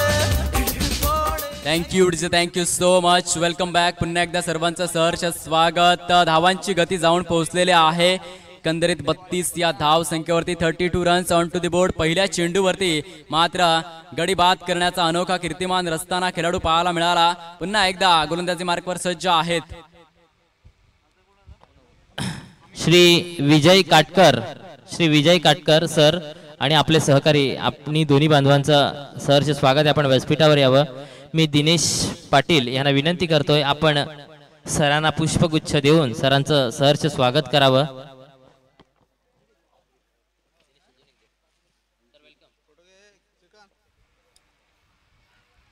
Thank you so much. Welcome back. पुन्हा एकदा सर्वांचं सहर्ष स्वागत. धावांची गती जाऊन पोहोचलेली आहे एकंदरीत 32 या धाव संख्येवरती. 32 runs on to the board. पहिल्या चेंडूवरती मात्र गडी बाद करण्याचा अनोखा कीर्तिमान रचताना खेळाडू पाहायला मिळाला. पुन्हा एकदा गोलंदाजी मार्कवर सज्ज आहेत श्री विजय काटकर सर आणि आपले सहकारी. आपणी दोन्ही बांधवांचं सहर्ष स्वागत आहे. आपण व्यासपीठावर यावं. मी दिनेश पाटील यांना विनंती करतोय आपण सरांना पुष्पगुच्छ देऊन सरांचं सहर्ष स्वागत करावं.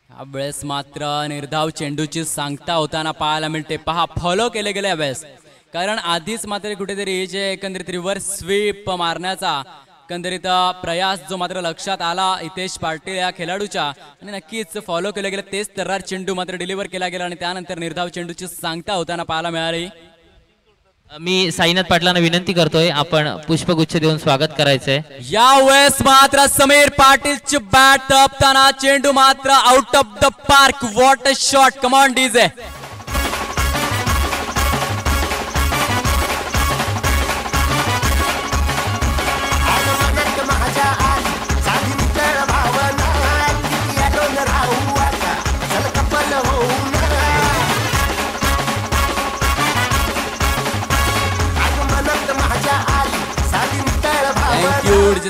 यावेळेस मात्र निर्धाव चेंडूची सांगता होताना पाहायला मिळते. पहा फॉलो केले गेले यावेळेस, कारण आधीच मात्र कुठेतरी जे एकंदरीत रिव्हर्स स्वीप मारण्याचा एकंदरीत प्रयास जो मात्र लक्षात आला हितेश पाटील या खेळाडूच्या, आणि नक्कीच फॉलो केले गेले तेच तर्रार चेंडू मात्र डिलिव्हर केला गेला आणि त्यानंतर निर्धाव चेंडूची सांगता होताना पाहायला मिळाली. मी साईनाथ पाटलांना विनंती करतोय आपण पुष्पगुच्छ देऊन स्वागत करायचंय. यावेळेस मात्र समीर पाटीलची बॅट तपताना चेंडू मात्र out of the park. What a shot. Come on DJ.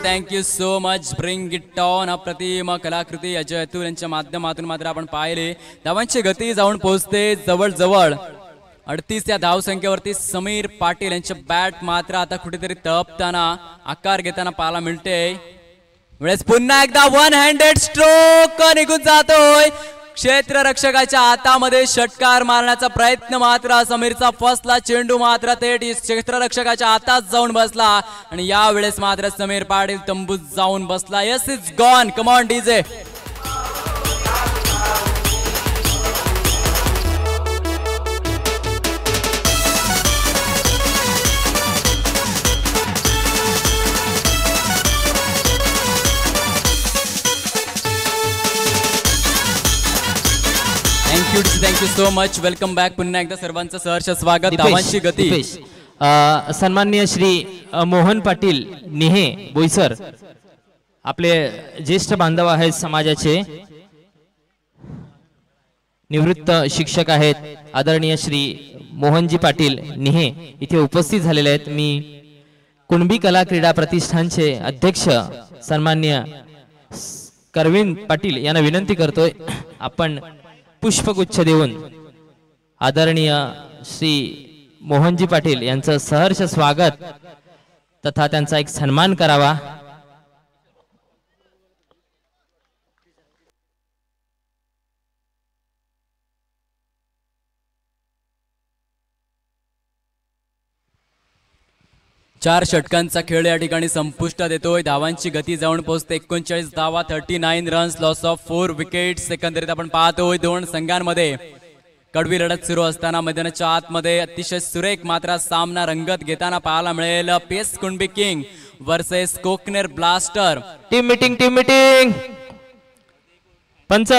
Thank you so much. Bring it on. अप्रतिम कलाकृती अजय अतुल यांच्या माध्यमातून मात्र आपण पाहिले. धावांची गती जाऊन पोहोचते जवळजवळ 38 या धाव संख्येवरती. समीर पाटील यांचे बॅट मात्र आता कुठेतरी तपताना आकार घेताना पाहायला मिळते. वेळेस पुन्हा एकदा वन हँडेड स्ट्रोक निघून जातोय. क्षेत्ररक्षकाच्या हातामध्ये षटकार मारण्याचा प्रयत्न मात्र समीरचा फसला. चेंडू मात्र थेट क्षेत्ररक्षकाच्या हातात जाऊन बसला आणि यावेळेस मात्र समीर पाटील तंबूत जाऊन बसला. Yes it's gone. Come on DJ. Thank you so much. Welcome back. पुन्हा एकदा सर्वांचं सहर्ष स्वागत. धावांची गती. सन्माननीय श्री मोहन पाटील निहे बोईसर आपले ज्येष्ठ बांधव आहेत, समाजाचे निवृत्त शिक्षक आहेत. आदरणीय श्री मोहनजी पाटील निहे इथे उपस्थित झालेले आहेत. मी कुणबी कला क्रीडा प्रतिष्ठानचे अध्यक्ष सन्माननीय करविंद पाटील यांना विनंती करतोय आपण पुष्पगुच्छ देऊन आदरणीय श्री मोहनजी पाटील यांचं सहर्ष स्वागत तथा त्यांचा एक सन्मान करावा. चार षटकांचा खेळ या ठिकाणी संपुष्टात येतोय. धावांची गती जाऊन पोहोचते 39 धावा. 39 रन्स. Loss of 4 wickets. एकंदरीत आपण पाहतोय दोन संघांमध्ये कडवी लढत सुरू असताना मैदानाच्या आतमध्ये अतिशय सुरेख मात्र सामना रंगत घेताना पाहायला मिळेल. Pace Kunbi king versus Kokner blaster. Team meeting punch.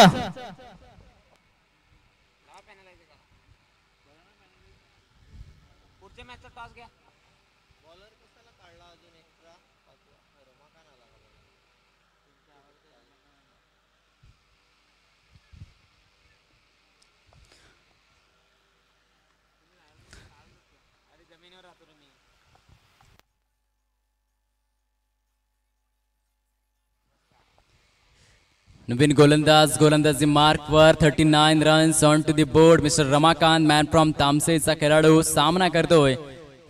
नवीन गोलंदाजी मार्कवर 39 runs on to the board. Mister Ramakant man from तामसेचा खेळाडू सामना करतोय.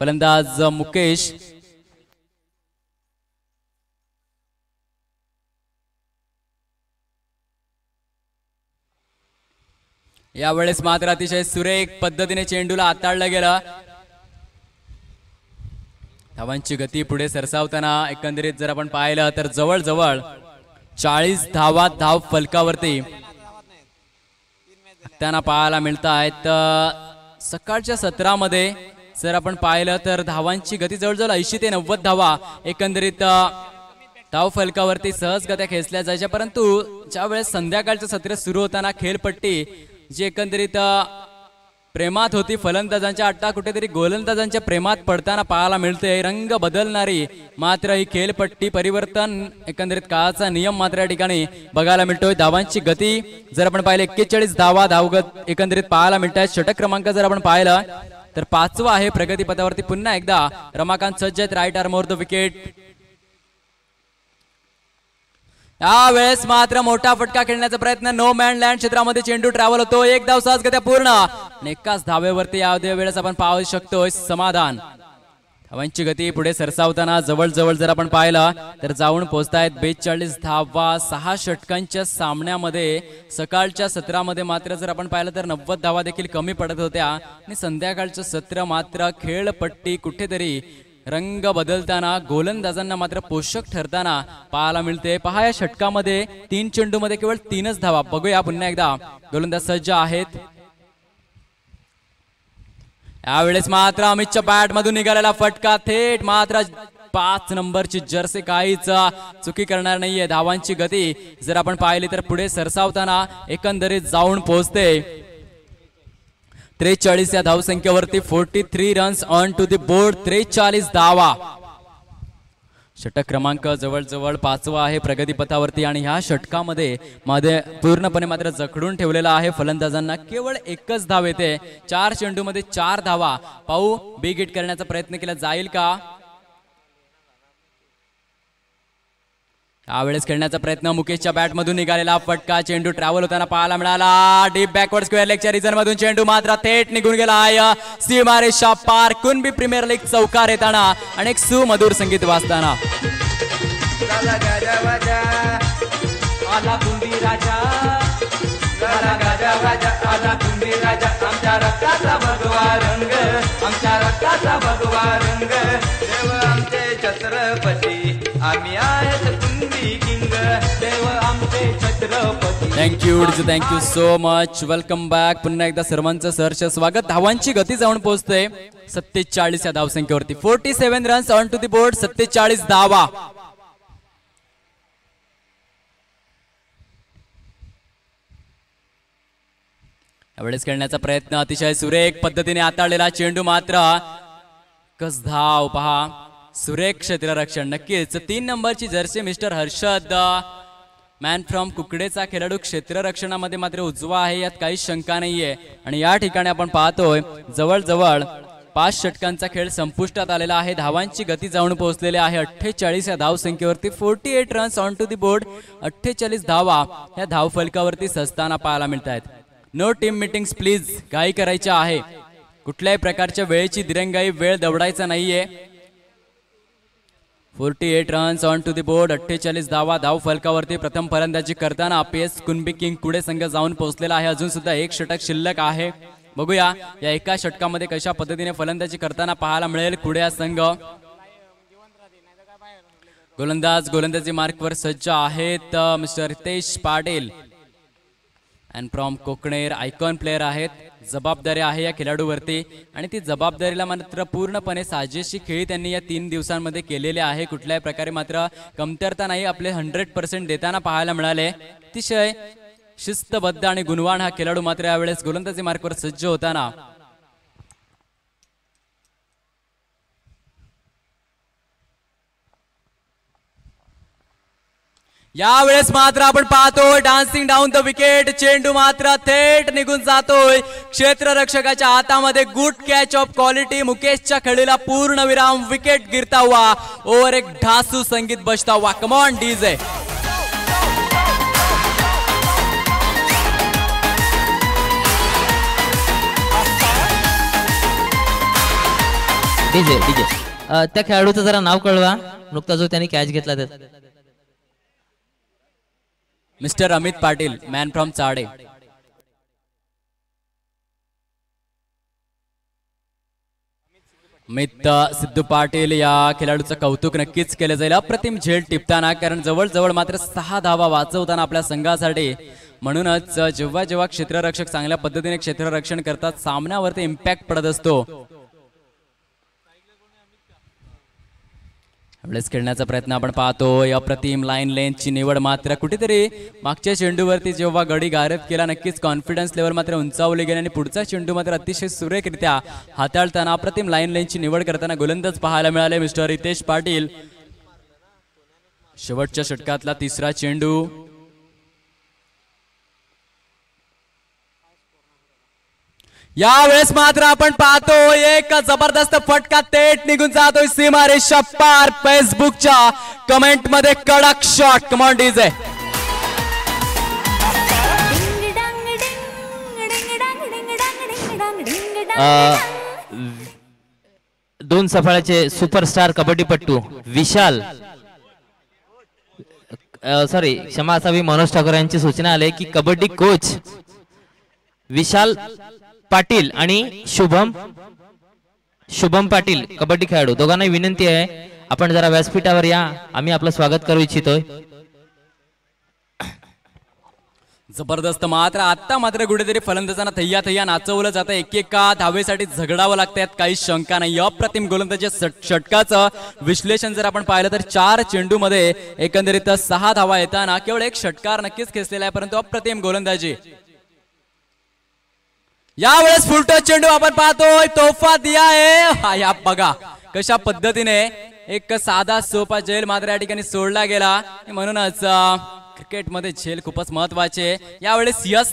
फलंदाज मुकेश. यावेळेस मात्र अतिशय सुरेख पद्धतीने चेंडूला हाताळला गेला. धावांची गती पुढे सरसावताना एकंदरीत जर आपण पाहिलं तर जवळजवळ 40 धावा धाव फलकावरती त्यांना पाहायला मिळत आहेत. सकाळच्या सत्रामध्ये जर आपण पाहिलं तर धावांची गती जवळजवळ 80 ते 90 धावा एकंदरीत धाव फलकावरती सहजगत्या खेचल्या जायच्या. परंतु ज्या वेळेस संध्याकाळचं सत्र सुरू होताना खेळपट्टी जी एकंदरीत प्रेमात होती फलंदाजांच्या अट्टा कुठेतरी गोलंदाजांच्या प्रेमात पडताना पाहायला मिळते. रंग बदलणारी मात्र ही खेळपट्टी परिवर्तन एकंदरीत काळाचा नियम मात्र या ठिकाणी बघायला मिळतोय. धावांची गती जर आपण पाहिलं 41 धावा धावगत एकंदरीत पाहायला मिळत आहेत. षटक क्रमांक जर आपण पाहिलं तर 5वा आहे प्रगतीपथावरती. पुन्हा एकदा रमाकांत सज्ज आहेत. Right arm over the wicket. यावेळेस मात्र मोठा फटका खेळण्याचा प्रयत्न. नो मॅन लँड क्षेत्रामध्ये चेंडू ट्रॅव्हल होतो. एक धाव सहजगत्या पूर्ण. एकाच धावेवरती या वेळेस आपण पाहू शकतोय समाधान. धावांची गती पुढे सरसावताना जवळजवळ जर आपण पाहिलं तर जाऊन पोहोचतायत 42 धावा 6 षटकांच्या सामन्यामध्ये. सकाळच्या सत्रामध्ये मात्र जर आपण पाहिलं तर 90 धावा देखील कमी पडत होत्या आणि संध्याकाळचं सत्र मात्र खेळपट्टी कुठेतरी रंग बदलताना गोलंदाजांना मात्र पोषक ठरताना पाहायला मिळते. पहा या षटकामध्ये 3 चेंडूमध्ये केवळ 3च धावा. बघूया पुन्हा एकदा गोलंदाज सज्ज आहेत. यावेळेस मात्र अमितच्या बॅट मधून निघालेला फटका थेट मात्र 5 नंबरची जर्सी काहीच चुकी करणार नाहीये. धावांची गती जर आपण पाहिली तर पुढे सरसावताना एकंदरीत जाऊन पोहोचते 43 या धावसंख्येवरती. 43 runs on to the board. 43 धावा. षटक क्रमांक जवळजवळ 5वा आहे प्रगतीपथावरती आणि ह्या षटकामध्ये मध्ये पूर्णपणे मात्र जखडून ठेवलेला आहे फलंदाजांना. केवळ एकच धाव येते. 4 चेंडूमध्ये 4 धावा. पाहू बिग हिट करण्याचा प्रयत्न केला जाईल का. यावेळेस खेळण्याचा प्रयत्न. मुकेशच्या बॅट मधून निघालेला फटका. चेंडू ट्रॅव्हल होताना पाहायला मिळाला. डीप बॅकवर्ड स्क्वेअर लेगच्या रिझन मधून चेंडू मात्र थेट निघून गेला आहे सीमारेषा पार. कुणबी प्रीमियर लीग चौकार येताना आणि एक सुमधुर संगीत वाजताना. आला कुंभी राजा, गाजा वाजा, आला कुंभी राजा. आमच्या रक्ताचा भगवा रंग, आमच्या रक्ताचा भगवा रंग. देव आमचे छत्रपती, आम्ही आहेत कुंभी किंग. देव आमचे Chhatrapati. Thank you so much. Welcome back. पुन्हा एकदा सर्वांचं सहर्ष स्वागत. धावांची गती जाऊन पोहोचते 47 या धावसंख्येवरती. 47 runs on to the board. 47 धावा. यावेळेस खेळण्याचा प्रयत्न. अतिशय सुरेख पद्धतीने हाताळलेला चेंडू मात्र कस धाव पहा. सुरेख क्षेत्ररक्षण. नक्कीच 3 नंबरची jersey mister Harshad man from कुकडेचा खेळाडू क्षेत्ररक्षणामध्ये मात्र उजवा आहे, यात काही शंका नाहीये. आणि या ठिकाणी आपण पाहतोय जवळजवळ 5 षटकांचा खेळ संपुष्टात आलेला आहे. धावांची गती जाऊन पोहोचलेली आहे 48 या धावसंख्येवरती. 48 runs on to the board. 48 धावा या धावफलकावरती सजताना पाहायला मिळत आहेत. No team meetings please. घाई करायच्या आहे. कुठल्याही प्रकारच्या वेळेची दिरंगाई, वेळ दवडायचा नाहीये. 48 runs on to the board. 48 धावा धाव फलकावरती. प्रथम फलंदाजी करताना PS कुणबी किंग कुडे संघ जाऊन पोहोचलेला आहे. अजून सुद्धा 1 षटक शिल्लक आहे. बघूया या एका षटकामध्ये कशा पद्धतीने फलंदाजी करताना पाहायला मिळेल कुडे हा संघ. गोलंदाजी मार्कवर सज्ज आहेत mister Ritesh Patil and from Kokner. Icon player आहेत. जबाबदारी आहे या खेळाडूवरती आणि ती जबाबदारीला मात्र पूर्णपणे साजेशी खेळी त्यांनी या 3 दिवसांमध्ये केलेले आहे. कुठल्याही प्रकारे मात्र कमतरता नाही. आपले 100% देताना पाहायला मिळाले. अतिशय शिस्तबद्ध आणि गुणवान हा खेळाडू मात्र यावेळेस गोलंदाजी मार्कवर सज्ज होताना यावेळेस मात्र आपण पाहतोय डान्सिंग डाऊन द विकेट. चेंडू मात्र थेट निघून जातोय क्षेत्ररक्षकाच्या हातामध्ये. Good catch of quality. मुकेशच्या खेळीला पूर्ण विराम. विकेट गिरता हुआ ओव्हर एक ढासू संगीत बजता हुआ. Come on DJ. DJ DJ त्या खेळाडूचं जरा नाव कळवा, नुकता जो त्यांनी कॅच घेतला त्यात. Mister Amit Patil, man from Chade. Amit Siddhu Patil या खेळाडूचं कौतुक नक्कीच केलं जाईल. अप्रतिम झेल टिपताना, कारण जवळजवळ मात्र 6 धावा वाचवताना आपल्या संघासाठी. म्हणूनच जेव्हा जेव्हा क्षेत्ररक्षक चांगल्या पद्धतीने क्षेत्ररक्षण करतात, सामन्यावरती इम्पॅक्ट पडत असतो. वेळेस खेळण्याचा प्रयत्न आपण पाहतो. अप्रतिम लाईन लेंथची निवड, मात्र कुठेतरी मागच्या चेंडूवरती जेव्हा गडी गारद केला, नक्कीच कॉन्फिडन्स लेवल मात्र उंचावली गेली आणि पुढचा चेंडू मात्र अतिशय सुरेखरित्या हाताळताना अप्रतिम लाईन लेंथची निवड करताना गोलंदाज पाहायला मिळाले मिस्टर रितेश पाटील. शेवटच्या षटकातला तिसरा चेंडू. यावेळेस मात्र आपण पाहतो एक जबरदस्त फटका थेट निघून जातोय सीमारेषा पार. फेसबुकच्या कमेंट मध्ये कडक शॉट. Come on DJ. दोन सफाळ्याचे सुपरस्टार कबड्डीपट्टू विशाल, सॉरी क्षमा असावी, मनोज ठाकूर यांची सूचना आली की कबड्डी कोच विशाल पाटील आणि शुभम पाटील कबड्डी खेळाडू, दोघांनाही विनंती आहे आपण जरा व्यासपीठावर या, आम्ही आपलं स्वागत करू इच्छितोय. जबरदस्त. मात्र आता मात्र कुठेतरी फलंदाजांना थैया थैया नाचवलं जातं. एकेका धावेसाठी झगडावं लागतं, यात काही शंका नाही. अप्रतिम गोलंदाजीच्या षटकाचं विश्लेषण जर आपण पाहिलं तर 4 चेंडूमध्ये एकंदरीत 6 धावा येताना केवळ एक षटकार नक्कीच खेचलेला आहे, परंतु अप्रतिम गोलंदाजी. यावेळेस फुलटो चेंडू आपण पाहतोय, तोफा दिया आहे. या बघा कशा पद्धतीने एक साधा सोपा झेल मात्र या ठिकाणी सोडला गेला. म्हणूनच क्रिकेटमध्ये झेल खूपच महत्वाचे. यावेळेस यस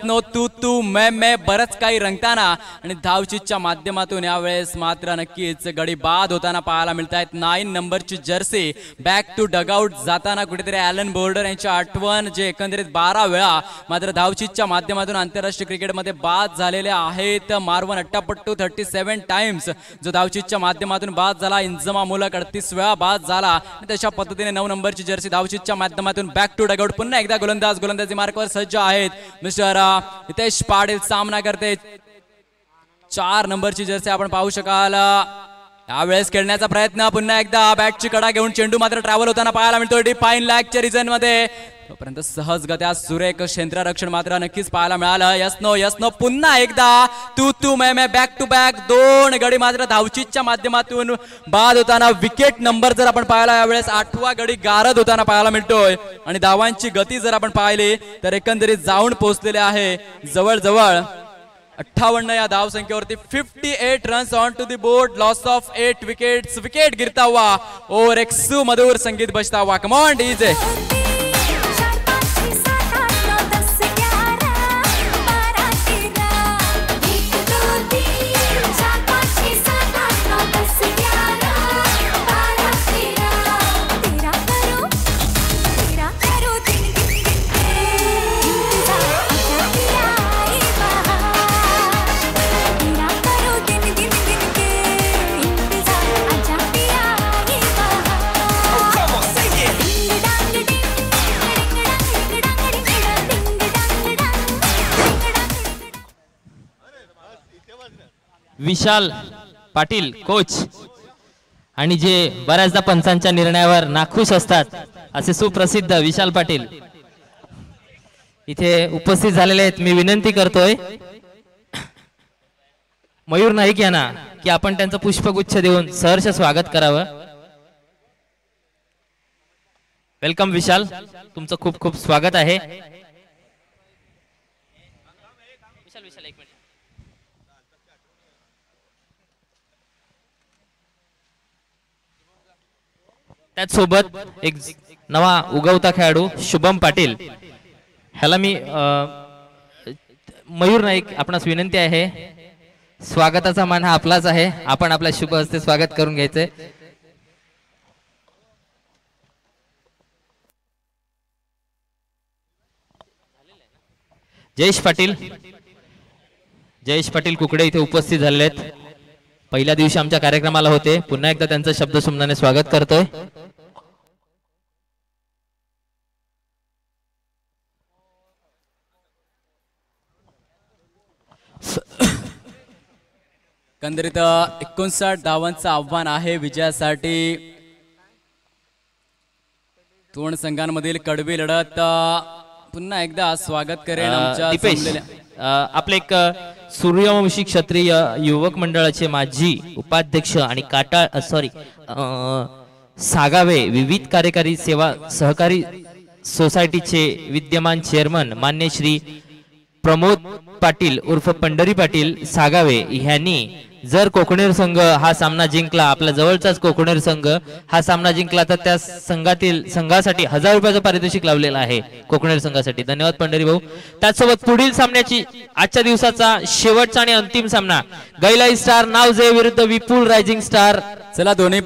नो तू मैं बरंच काही रंगताना आणि धावचीच्या माध्यमातून यावेळेस मात्र नक्कीच गडी बाद होताना पाहायला मिळत आहेत. 9 नंबरची जर्सी बॅक टू डगआउट जाताना कुठेतरी ॲलन बोर्डर यांची आठवण, जे एकंदरीत 12 वेळा मात्र धावचीच्या माध्यमातून आंतरराष्ट्रीय क्रिकेटमध्ये बाद झालेले आहेत. मारवन अट्टापट्टू 37 टाइम्स जो धावचीच्या माध्यमातून बाद झाला. इंजमा मुलक 38 वेळा बाद झाला. तशा पद्धतीने 9 नंबरची जर्सी धावचीच्या माध्यमातून बॅक टू डगआउट. पुन्हा एकदा गोलंदाजी मार्कवर सज्ज आहेत. मिस्टर रितेश पाटील सामना करते. 4 नंबरची जर्सी आपण पाहू शकाल. यावेळेस खेळण्याचा प्रयत्न, पुन्हा एकदा बॅटची कडा घेऊन चेंडू मात्र ट्रॅव्हल होताना पाहायला मिळतो डिफाईन लॅगच्या रिजन मध्ये. तोपर्यंत सहजगत्या सुरेख क्षेत्ररक्षण मात्र नक्कीच पाहायला मिळालं. यस नो पुन्हा एकदा तू मैं बॅक टू बॅक 2 गडी मात्र धावचीच्या माध्यमातून बाद होताना. विकेट नंबर जर आपण पाहिला यावेळेस 8वा गडी गारद होताना पाहायला मिळतोय. आणि धावांची गती जर आपण पाहिली तर एकंदरीत जाऊन पोहोचलेले आहे जवळजवळ 58 या धाव संख्येवरती. 58 runs on to the board, loss of 8 wickets. Wicket गिरता हुआ और एक सुमधुर संगीत बजता हुआ. Come on DJ. Vishal Patil coach आणि जे बऱ्याचदा पंचांच्या निर्णयावर नाखुश असतात असे सुप्रसिद्ध विशाल पाटील इथे उपस्थित झालेले आहेत. मी विनंती करतोय मयूर नाईक यांना की आपण त्यांचं पुष्पगुच्छ देऊन सहर्ष स्वागत करावं. वेलकम विशाल, तुमचं खूप खूप स्वागत आहे. त्याचसोबत एक नवा उगवता खेळाडू शुभम पाटील, ह्याला मी मयूर नाईक आपणास विनंती आहे, स्वागताचा मान हा आपलाच आहे, आपण आपल्या शुभ हस्ते स्वागत करून घ्यायचंय. जयेश पाटील कुकडे इथे उपस्थित झालेले आहेत. पहिल्या दिवशी आमच्या कार्यक्रमाला होते. पुन्हा एकदा त्यांचं शब्दसुमनाने स्वागत करतोय. एकंदरीत 59 धावांचं आव्हान आहे विजयासाठी. दोन संघांमधील कडवी लढत. पुन्हा एकदा स्वागत करेन आमच्या दीपेश, आपले एक सूर्यवंशी क्षत्रिय युवक मंडळाचे माजी उपाध्यक्ष आणि सागावे विविध कार्यकारी सेवा सहकारी सोसायटीचे विद्यमान चेअरमन मान्य श्री प्रमोद पाटील उर्फ पंढरी पाटील सागावे ह्यांनी जर कोकणेर संघ हा सामना जिंकला, आपला जवळचाच कोकणेर संघ हा सामना जिंकला, तर त्या संघासाठी 1000 रुपयाचं पारितोषिक लावलेलं आहे कोकणेर संघासाठी. धन्यवाद पंढरी भाऊ. त्याचसोबत पुढील सामन्याची आजच्या दिवसाचा शेवटचा आणि अंतिम सामना गैलाई स्टार नावजे विरुद्ध विपुल रायझिंग स्टार. चला दोन्ही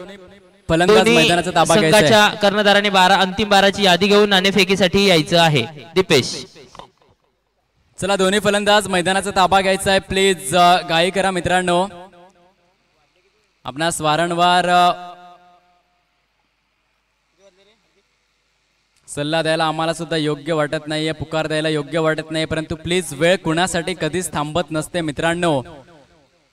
फलंदाज मैदानाचा ताबा घ्यायचा आहे. संघाच्या कर्णधाराने अंतिम 12ची यादी घेऊन नाणेफेकीसाठी यायचं आहे. दीपेश, चला दोन्ही फलंदाज मैदानाचा ताबा घ्यायचा आहे. प्लीज गाई करा मित्रांनो. आपणास वारंवार सल्ला द्यायला आम्हाला सुद्धा योग्य वाटत नाहीये, पुकार द्यायला योग्य वाटत नाही, परंतु प्लीज वेळ कुणासाठी कधीच थांबत नसते मित्रांनो.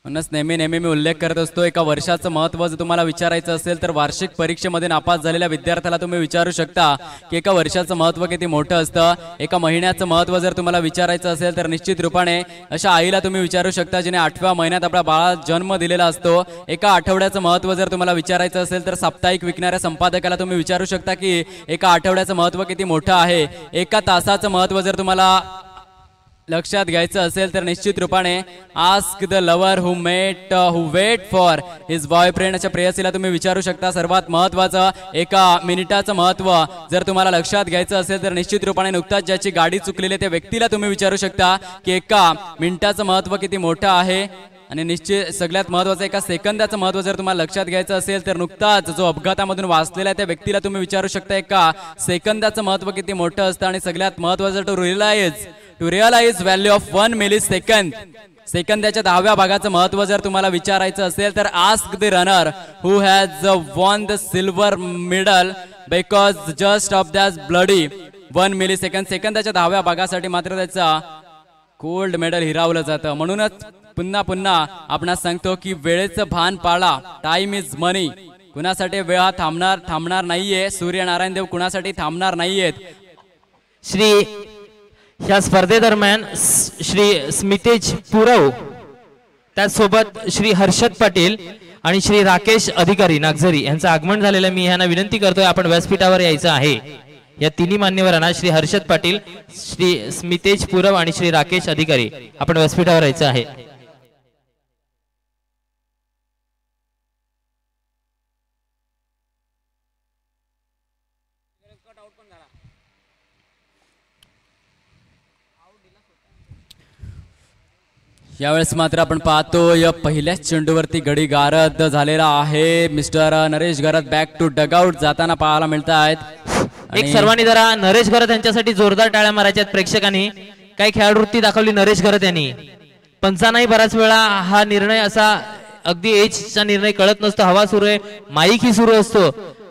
म्हणूनच नेहमी मी उल्लेख करत असतो, एका वर्षाचं महत्त्व जर तुम्हाला विचारायचं असेल तर वार्षिक परीक्षेमध्ये नापास झालेल्या विद्यार्थ्याला तुम्ही विचारू शकता की एका वर्षाचं महत्त्व किती मोठं असतं. एका महिन्याचं महत्त्व जर तुम्हाला विचारायचं असेल तर निश्चित रूपाने अशा आईला तुम्ही विचारू शकता जिने 8व्या महिन्यात आपल्या बाळाला जन्म दिलेला असतो. एका आठवड्याचं महत्त्व जर तुम्हाला विचारायचं असेल तर साप्ताहिक विकणाऱ्या संपादकाला तुम्ही विचारू शकता की एका आठवड्याचं महत्त्व किती मोठं आहे. एका तासाचं महत्त्व जर तुम्हाला लक्षात घ्यायचं असेल तर निश्चित रूपाने ask the lover who wait for his boyfriend अशा प्रेयसीला तुम्ही विचारू शकता. सर्वात महत्त्वाचं एका मिनिटाचं महत्त्व जर तुम्हाला लक्षात घ्यायचं असेल तर निश्चित रूपाने नुकताच ज्याची गाडी चुकलेली त्या व्यक्तीला तुम्ही विचारू शकता की एका मिनिटाचं महत्त्व किती मोठं आहे. आणि निश्चित सगळ्यात महत्त्वाचं एका सेकंदाचं महत्त्व जर तुम्हाला लक्षात घ्यायचं असेल तर नुकताच जो अपघातामधून वाचलेला आहे त्या व्यक्तीला तुम्ही विचारू शकता एका सेकंदाचं महत्त्व किती मोठं असतं. आणि सगळ्यात महत्त्वाचं to realise value of 1 millisecond. सेकंदाच्या 10व्या भागाचं महत्त्व जर तुम्हाला विचारायचं असेल तर ask the runner who has won the silver medal because just of that bloody 1 millisecond. सेकंदाच्या 10व्या भागासाठी मात्र त्याचा गोल्ड मेडल हिरावलं जातं. म्हणूनच पुन्हा आपणास सांगतो की वेळेचं भान पाळा. Time is money. कुणासाठी वेळ हा थांबणार नाहीये. सूर्यनारायण देव कुणासाठी थांबणार नाहीयेत. ह्या स्पर्धेदरम्यान श्री स्मितेज पुरव, त्याचसोबत श्री हर्षद पाटील आणि श्री राकेश अधिकारी नागझरी यांचं आगमन झालेलं. मी ह्यांना विनंती करतोय आपण व्यासपीठावर यायचं आहे. या तिन्ही मान्यवरांना श्री हर्षद पाटील, श्री स्मितेज पुरव आणि श्री राकेश अधिकारी आपण व्यासपीठावर यायचं आहे. यावेळेस मात्र आपण पाहतो या पहिल्याच चेंडूवरती गडी गारद झालेला आहे. Mister Naresh Garat back to dugout जाताना पाहायला मिळत आहेत. एक सर्वांनी जरा नरेश गरत यांच्यासाठी जोरदार टाळ्या मारायच्या आहेत. प्रेक्षकांनी काही खेळाडूवृत्ती दाखवली नरेश गरत यांनी. पंचांनाही बराच वेळा हा निर्णय असा अगदी एजचा निर्णय कळत नसतो. हवा सुरू आहे, माईक ही सुरू असतो,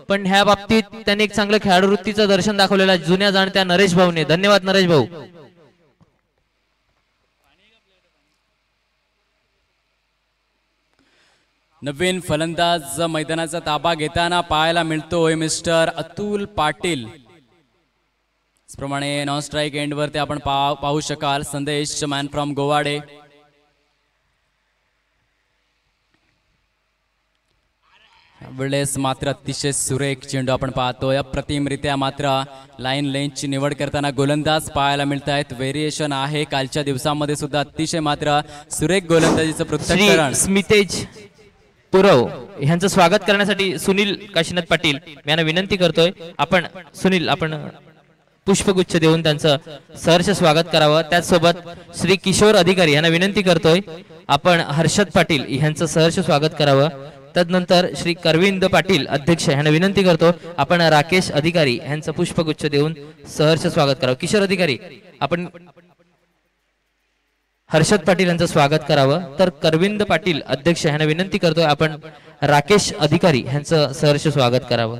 पण ह्या बाबतीत त्यांनी एक चांगलं खेळाडूवृत्तीचं दर्शन दाखवलेलं आहे जुन्या जाणत्या नरेश भाऊने. धन्यवाद नरेश भाऊ. नवीन फलंदाज मैदानाचा ताबा घेताना पाहायला मिळतोय मिस्टर अतुल पाटील. त्याचप्रमाणे नॉन स्ट्राईक एंडवरती आपण पाहू शकाल संदेश मॅन फ्रॉम गोवाडे. वेळेस मात्र अतिशय सुरेख चेंडू आपण पाहतोय. अप्रतिमरित्या मात्र लाईन लेंथची निवड करताना गोलंदाज पाहायला मिळत आहेत. व्हेरिएशन आहे कालच्या दिवसांमध्ये सुद्धा अतिशय मात्र सुरेख गोलंदाजीचं पृथक्करण. स्मितेज पुरव ह्यांचं स्वागत करण्यासाठी सुनील काशीनाथ पाटील यांना विनंती करतोय आपण पुष्पगुच्छ देऊन त्यांचं सहर्ष स्वागत करावं. त्याचसोबत श्री किशोर अधिकारी यांना विनंती करतोय आपण हर्षद पाटील यांचं सहर्ष स्वागत करावं. तदनंतर श्री करविंद पाटील अध्यक्ष यांना विनंती करतो आपण राकेश अधिकारी यांचं पुष्पगुच्छ देऊन सहर्ष स्वागत करावं. किशोर अधिकारी आपण हर्षद पाटील यांचं स्वागत करावं. तर करविंद पाटील अध्यक्ष यांना विनंती करतोय आपण राकेश अधिकारी यांचं सहर्ष स्वागत करावं.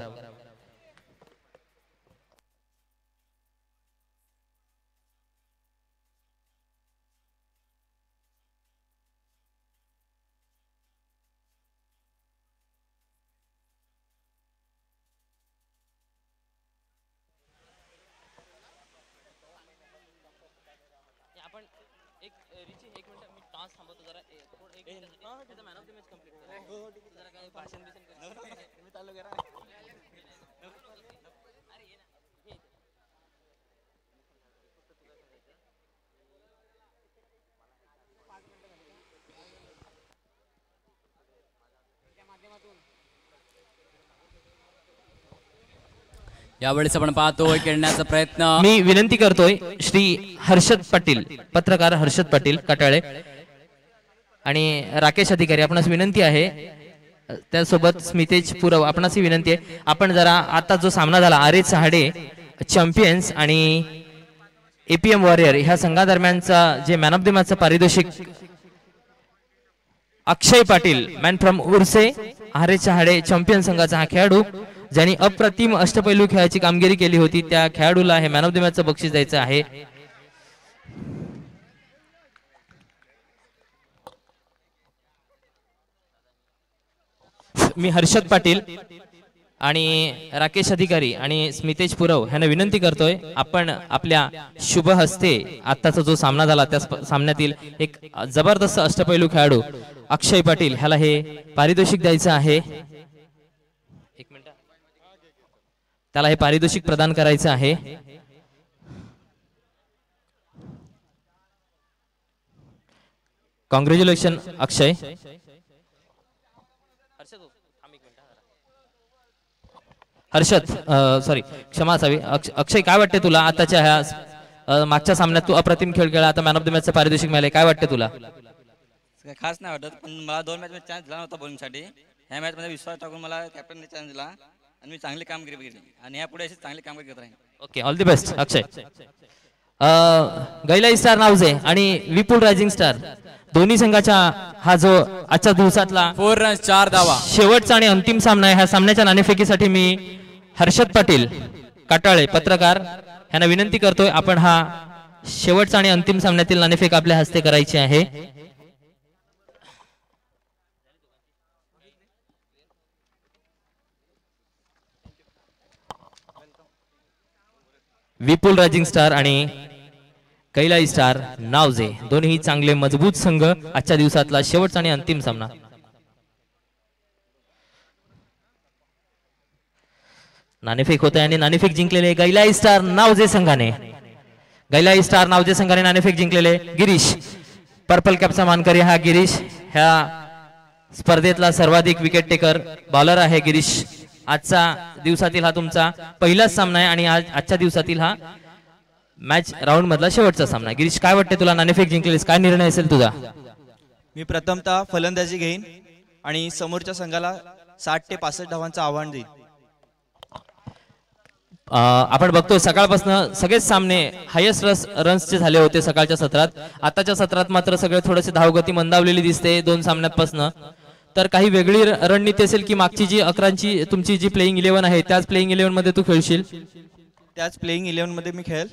यावेळेस आपण पाहतोय खेळण्याचा प्रयत्न. मी विनंती करतोय श्री हर्षद पाटील, पत्रकार हर्षद पाटील काटाळे आणि राकेश अधिकारी, आपणास विनंती आहे, त्यासोबत स्मितेश पुरव आपणास विनंती आहे, आपण जरा आता जो सामना झाला आरे चहाडे चॅम्पियन्स आणि एपीएम वॉरियर ह्या संघादरम्यानचा जे मॅन ऑफ द मॅचचं पारितोषिक Akshay Patil man from Urse Aare Chahade champion संघाचा हा खेळाडू ज्यांनी अप्रतिम अष्टपैलू खेळाची कामगिरी केली होती, त्या खेळाडूला हे मॅन ऑफ द मॅचचं बक्षीस द्यायचं आहे. मी हर्षद पाटील आणि राकेश अधिकारी आणि स्मितेश पुरव यांना विनंती करतोय, आपण आपल्या शुभ हस्ते आताचा जो सामना झाला त्या सामन्यातील एक जबरदस्त अष्टपैलू खेळाडू अक्षय पाटील ह्याला हे पारितोषिक द्यायचं आहे. त्याला हे पारितोषिक प्रदान करायचं आहे. कॉंग्रॅच्युलेशन अक्षय. हर्षद सॉरी क्षमा असावी. अक्षय काय वाटते तुला आताच्या ह्या मागच्या सामन्यात तू अप्रतिम खेळ खेळला, आता मॅन ऑफ द मॅचचं पारितोषिक मिळाले, काय वाटते तुला? खास नाही वाटत, पण मला 2 मॅच मध्ये चान्स दिला नव्हता बॉलिंगसाठी. ह्या मॅच मध्ये विश्वास टाकून मला कॅप्टनने चान्स दिला आणि मी चांगली कामगिरी केली आणि यापुढे अशी चांगली कामगिरी करत राहीन. Okay, all the best Akshay. गैलाई स्टार नावजे आणि विपुल रायझिंग स्टार दोन्ही संघाच्या हा जो आजच्या दिवसातला 4 रन्स 4 धावा शेवटचा आणि अंतिम सामना आहे. ह्या सामन्याच्या नाणेफेकीसाठी मी हर्षद पाटील काटाळे पत्रकार यांना विनंती करतोय, आपण हा शेवटचा आणि अंतिम सामन्यातील नाणेफेक आपल्या हस्ते करायची आहे. विपुल रायझिंग स्टार आणि कैलाई स्टार नावजे दोन्ही चांगले मजबूत संघ, आजच्या दिवसातला शेवटचा आणि अंतिम सामना. नाणेफेक होत आहे आणि नाणेफेक जिंकलेले गैलाई स्टार नावजे संघाने. गैलाई स्टार नावजे संघाने नाणेफेक जिंकलेले. गिरीश पर्पल कॅपचा मानकरी हा गिरीश, ह्या स्पर्धेतला सर्वाधिक विकेट टेकर बॉलर आहे गिरीश. आजचा दिवसातील हा तुमचा पहिलाच सामना आहे आणि आजच्या दिवसातील हा मॅच राऊंड मधला शेवटचा सामना. गिरीश काय वाटते तुला, नाणेफेक जिंकलेस, काय निर्णय असेल तुझा? मी प्रथमतः फलंदाजी घेईन आणि समोरच्या संघाला 60 ते 65 धावांचं आव्हान देईन. आपण बघतो सकाळपासून सगळेच सामने हायेस्ट रन्सचे झाले होते सकाळच्या सत्रात. आताच्या सत्रात मात्र सगळे थोडेसे धावगती मंदावलेली दिसते 2 सामन्यांपासून. तर काही वेगळी रणनीती असेल की मागची जी 11ची तुमची जी प्लेइंग 11 आहे त्याच प्लेइंग 11 मध्ये तू खेळशील? त्याच प्लेइंग 11 मध्ये मी खेळेल.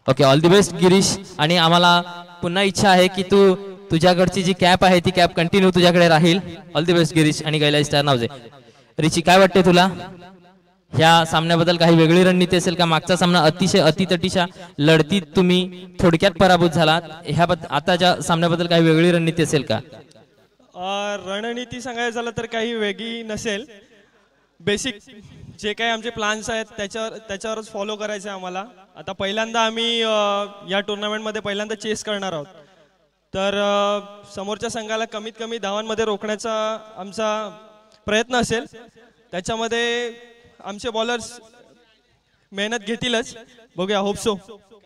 Okay, all the best Girish. आणि आम्हाला पुन्हा इच्छा आहे की तू तुझ्याकडची जी कॅप आहे ती कॅप कंटिन्यू तुझ्याकडे राहील. ऑल द बेस्ट गिरीश आणि गैलाई स्टार नावजे. रिची काय वाटते तुला, ह्या सामन्याबद्दल काही वेगळी रणनीती असेल का? मागचा सामना अतिशय अतितटीच्या लढतीत तुम्ही थोडक्यात पराभूत झालात, ह्या आताच्या सामन्याबद्दल काही वेगळी रणनीती असेल का? रणनीती सांगायचं झालं तर काही वेगळी नसेल. बेसिक जे काही आमचे प्लॅन्स आहेत त्याच्यावरच फॉलो करायचं आहे आम्हाला. आता पहिल्यांदा आम्ही या टुर्नामेंटमध्ये पहिल्यांदा चेस करणार आहोत, तर समोरच्या संघाला कमीत कमी धावांमध्ये रोखण्याचा आमचा प्रयत्न असेल. त्याच्यामध्ये आमचे बॉलर्स मेहनत घेतीलच, बघूया, hope so.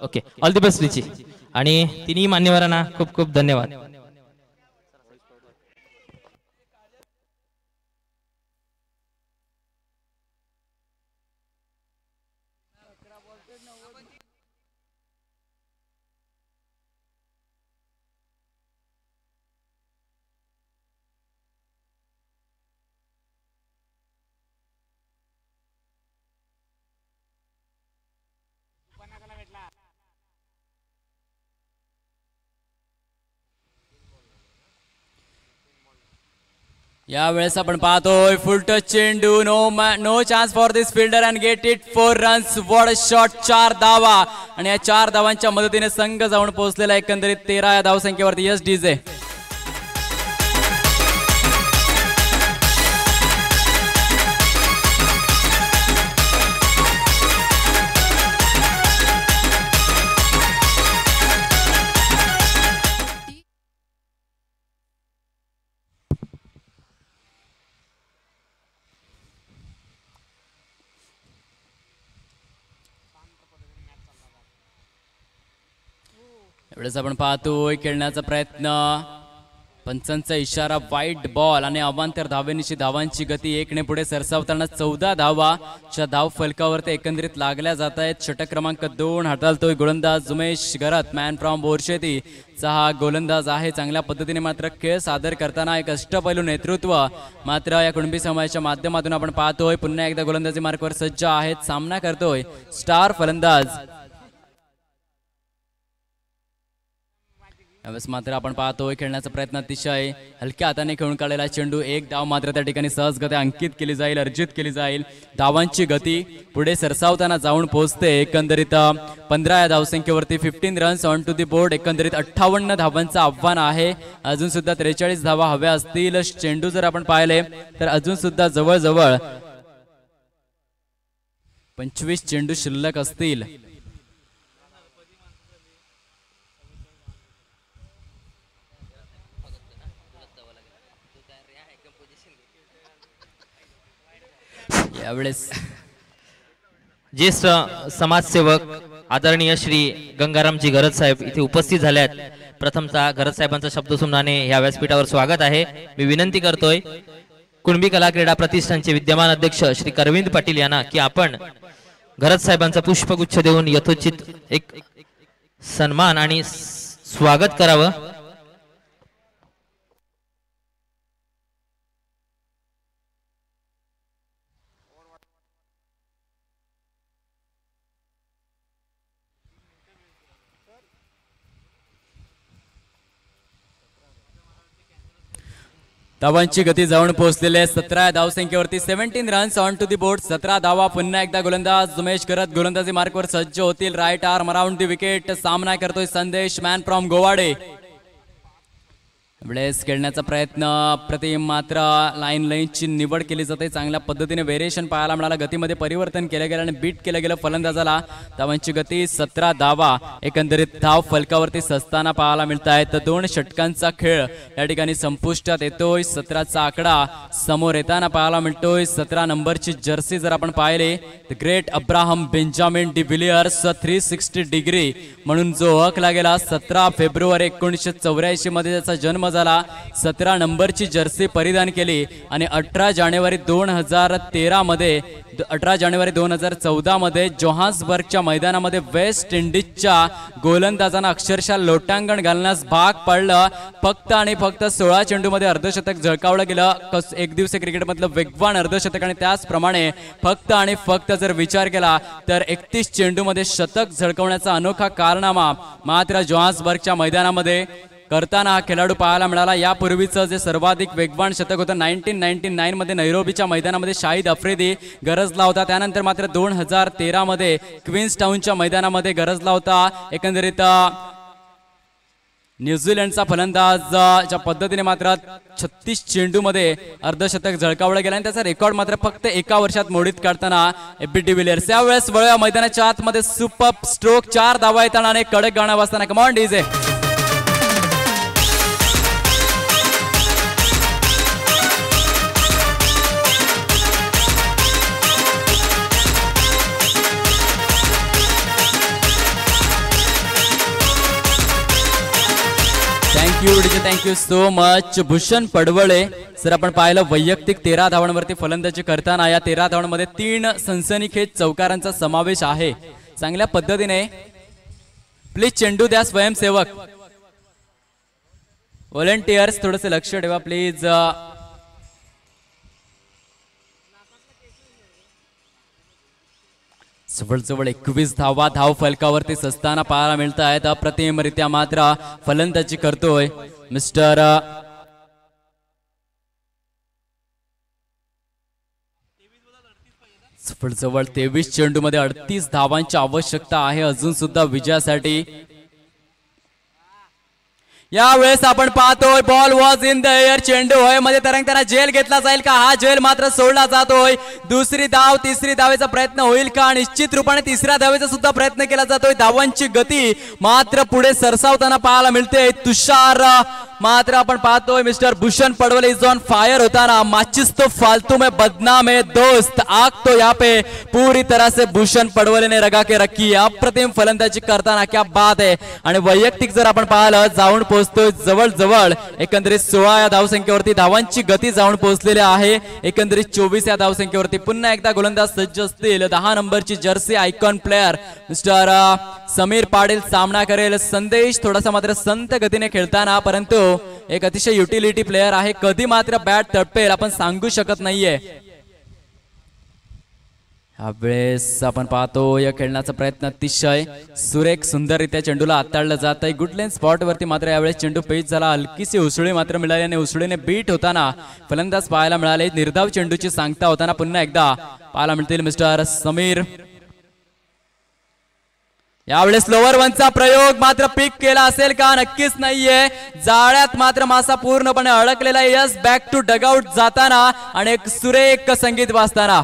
Okay, all the best Richie. आणि तिन्ही मान्यवरांना खूप खूप धन्यवाद. यावेळेस आपण पाहतोय फुल टच चेंडू. No chance for this fielder and get it 4 runs. What a shot. 4 धावा आणि या 4 धावांच्या मदतीने संघ जाऊन पोहोचलेला एकंदरीत 13 या धावसंख्येवरती. Yes DJ. यावेळेस आपण पाहतोय खेळण्याचा प्रयत्न. पंचांचा इशारा. वाईट बॉल आणि अवांतर धावेनिशी धावांची गती 1 ने पुढे सरसावताना 14 धावा च्या धाव फलकावरती एकंदरीत लागल्या जात आहेत. षटक क्रमांक 2 हाताळतोय गोलंदाज उमेश घरत, मॅन फ्रॉम बोरशेती चा हा गोलंदाज आहे. चांगल्या पद्धतीने मात्र खेळ सादर करताना एक अष्टपैलू नेतृत्व मात्र या कुणबी समाजाच्या माध्यमातून आपण पाहतोय. पुन्हा एकदा गोलंदाजी मार्कवर सज्ज आहेत. सामना करतोय स्टार फलंदाज. यावेळेस मात्र आपण पाहतोय खेळण्याचा प्रयत्न अतिशय हलक्या हाताने खेळून काढलेला चेंडू. 1 धाव मात्र त्या ठिकाणी सहजगत्या अंकित केली जाईल, अर्जित केली जाईल. धावांची गती पुढे सरसावताना जाऊन पोहोचते. एकंदरीत 15 या धावसंख्येवरती 15 runs on to the board. एकंदरीत 58 धावांचं आव्हान आहे. अजून सुद्धा 43 धावा हव्या असतील. चेंडू जर आपण पाहिले तर अजून सुद्धा जवळजवळ 25 चेंडू शिल्लक असतील. यावेळेस ज्येष्ठ समाजसेवक आदरणीय श्री गंगारामजी घरत साहेब इथे उपस्थित झाल्यात. प्रथमतः घरत साहेबांचा शब्दसुमनाने या व्यासपीठावर स्वागत आहे. मी विनंती करतोय कुणबी कला क्रीडा प्रतिष्ठानचे विद्यमान अध्यक्ष श्री करविंद पाटील यांना की आपण घरत साहेबांचा पुष्पगुच्छ देऊन यथोचित एक सन्मान आणि स्वागत करावं. धावांची गती जाऊन पोहोचलेले 17 धावसंख्येवरती 17 runs on to the board. 17 धावा. पुन्हा एकदा गोलंदाज उमेश करत गोलंदाजी मार्कवर सज्ज होतील. Right arm around the wicket. सामना करतोय संदेश, मॅन फ्रॉम गोवाडे. वेळेस खेळण्याचा प्रयत्न प्रतिम मात्र लाईनची निवड केली जाते. चांगल्या पद्धतीने व्हेरिएशन पाहायला मिळाला. गतीमध्ये परिवर्तन केलं गेलं आणि बीट केलं गेलं फलंदाजाला. धावांची गती 17 धावा एकंदरीत धाव फलकावरती सस्ताना पाहायला मिळत आहेत. 2 षटकांचा खेळ या ठिकाणी संपुष्टात येतोय. 17चा आकडा समोर येताना पाहायला मिळतोय. 17 नंबरची जर्सी जर आपण पाहिले तर great Abraham Benjamin D Villiers 360 degree म्हणून जो ओळखला गेला. 17 फेब्रुवारी 1984 मध्ये त्याचा जन्म झाला. 17 नंबरची जर्सी परिधान केली आणि 18 जानेवारी 2013 मध्ये 18 जानेवारी 2014 मध्ये जोहान्सबर्गच्या मैदानामध्ये वेस्ट इंडिजच्या गोलंदाजांना अक्षरशः लोटांगण घालण्यास भाग पडलं. फक्त आणि फक्त 16 चेंडूमध्ये अर्धशतक झळकावलं गेलं. एक दिवसीय क्रिकेटमधलं वेगवान अर्धशतक आणि त्याचप्रमाणे फक्त आणि फक्त जर विचार केला तर 31 चेंडूमध्ये शतक झळकवण्याचा अनोखा कारनामा मात्र जोहान्सबर्गच्या मैदानामध्ये करताना हा खेळाडू पाहायला मिळाला. यापूर्वीचं जे सर्वाधिक वेगवान शतक होतं 1999 मध्ये नैरोबीच्या मैदानामध्ये शाहिद आफ्रिदी गरजला होता. त्यानंतर मात्र 2013 मध्ये क्वीन्स टाउनच्या मैदानामध्ये गरजला होता. एकंदरीत न्यूझीलंडचा फलंदाज पद्धतीने मात्र 36 चेंडूमध्ये अर्धशतक झळकावलं गेलं आणि त्याचा रेकॉर्ड मात्र फक्त 1 वर्षात मोडीत काढताना एबी डिव्हिलियर्स. यावेळेस वळूया मैदानाच्या आतमध्ये. सुपर स्ट्रोक 4 धावा येताना आणि कडक गाणं वाजताना. Come on DJ. Thank you so much. Bhushan Padwale sir आपण पाहिलं वैयक्तिक 13 धावांवरती फलंदाजी करताना या 13 धावांमध्ये 3 सनसनीखेज चौकारांचा समावेश आहे. चांगल्या पद्धतीने प्लीज चेंडू द्या स्वयंसेवक व्हॉलंटियर्स थोडंसं लक्ष ठेवा प्लीज. जवळजवळ 21 धावा धाव फलकावरती सस्ताना पाहायला मिळत आहेत. अप्रतिमरित्या मात्र फलंदाजी करतोय मिस्टर जवळ 23 चेंडूमध्ये 38 धावांची आवश्यकता आहे अजून सुद्धा विजयासाठी. यावेळेस आपण पाहतोय ball was in the air, चेंडू होय मध्ये तरंगताना झेल घेतला जाईल का? हा झेल मात्र सोडला जातोय. दुसरी धाव, तिसरी धावेचा प्रयत्न होईल का? निश्चित रूपाने तिसऱ्या धावेचा सुद्धा प्रयत्न केला जातोय. धावांची गती मात्र पुढे सरसावताना पाहायला मिळते. तुषार मात्र आपण पाहतोय mister Bhushan Padwale is on fire होताना. माचिस तो फालतू में बदनाम है दोस्त, आग तो यहाँ पे पूरी तरह से भूषण पडवले ने रगा के रखी है. अप्रतिम फलंदाजी करताना क्या बात आहे. आणि वैयक्तिक जर आपण पाहिलं जाऊन पोहोचतोय जवळ एकंदरीत 16 या धावसंख्येवरती. धावांची गती जाऊन पोहोचलेली आहे एकंदरीत 24 या धावसंख्येवरती. पुन्हा एकदा गोलंदाज सज्ज असतील. 10 नंबरची Jersey icon player mister Sameer Patil सामना करेल. संदेश थोडासा मात्र संत गतीने खेळताना, परंतु एक अतिशय युटिलिटी प्लेअर आहे. कधी मात्र बॅट तडपेल आपण सांगू शकत नाहीये. यावेळेस आपण पाहतो या खेळण्याचा प्रयत्न अतिशय सुरेख सुंदररित्या चेंडूला हाताळलं जात आहे. गुड लेन स्पॉट वरती मात्र यावेळेस चेंडू पेच झाला. हलकीशी उसळी मात्र मिळाली आणि उसळीने बीट होताना फलंदाज पाहायला मिळाले. निर्धाव चेंडूची सांगता होताना पुन्हा एकदा पाहायला मिळतील मिस्टर समीर. यावेळेस लोअर वनचा प्रयोग मात्र पिक केला असेल का? नक्कीच नाहीये. जाळ्यात मात्र मासा पूर्णपणे अडकलेला. यस, बॅक टू डगआउट जाताना आणि एक सुरेख संगीत वाजताना.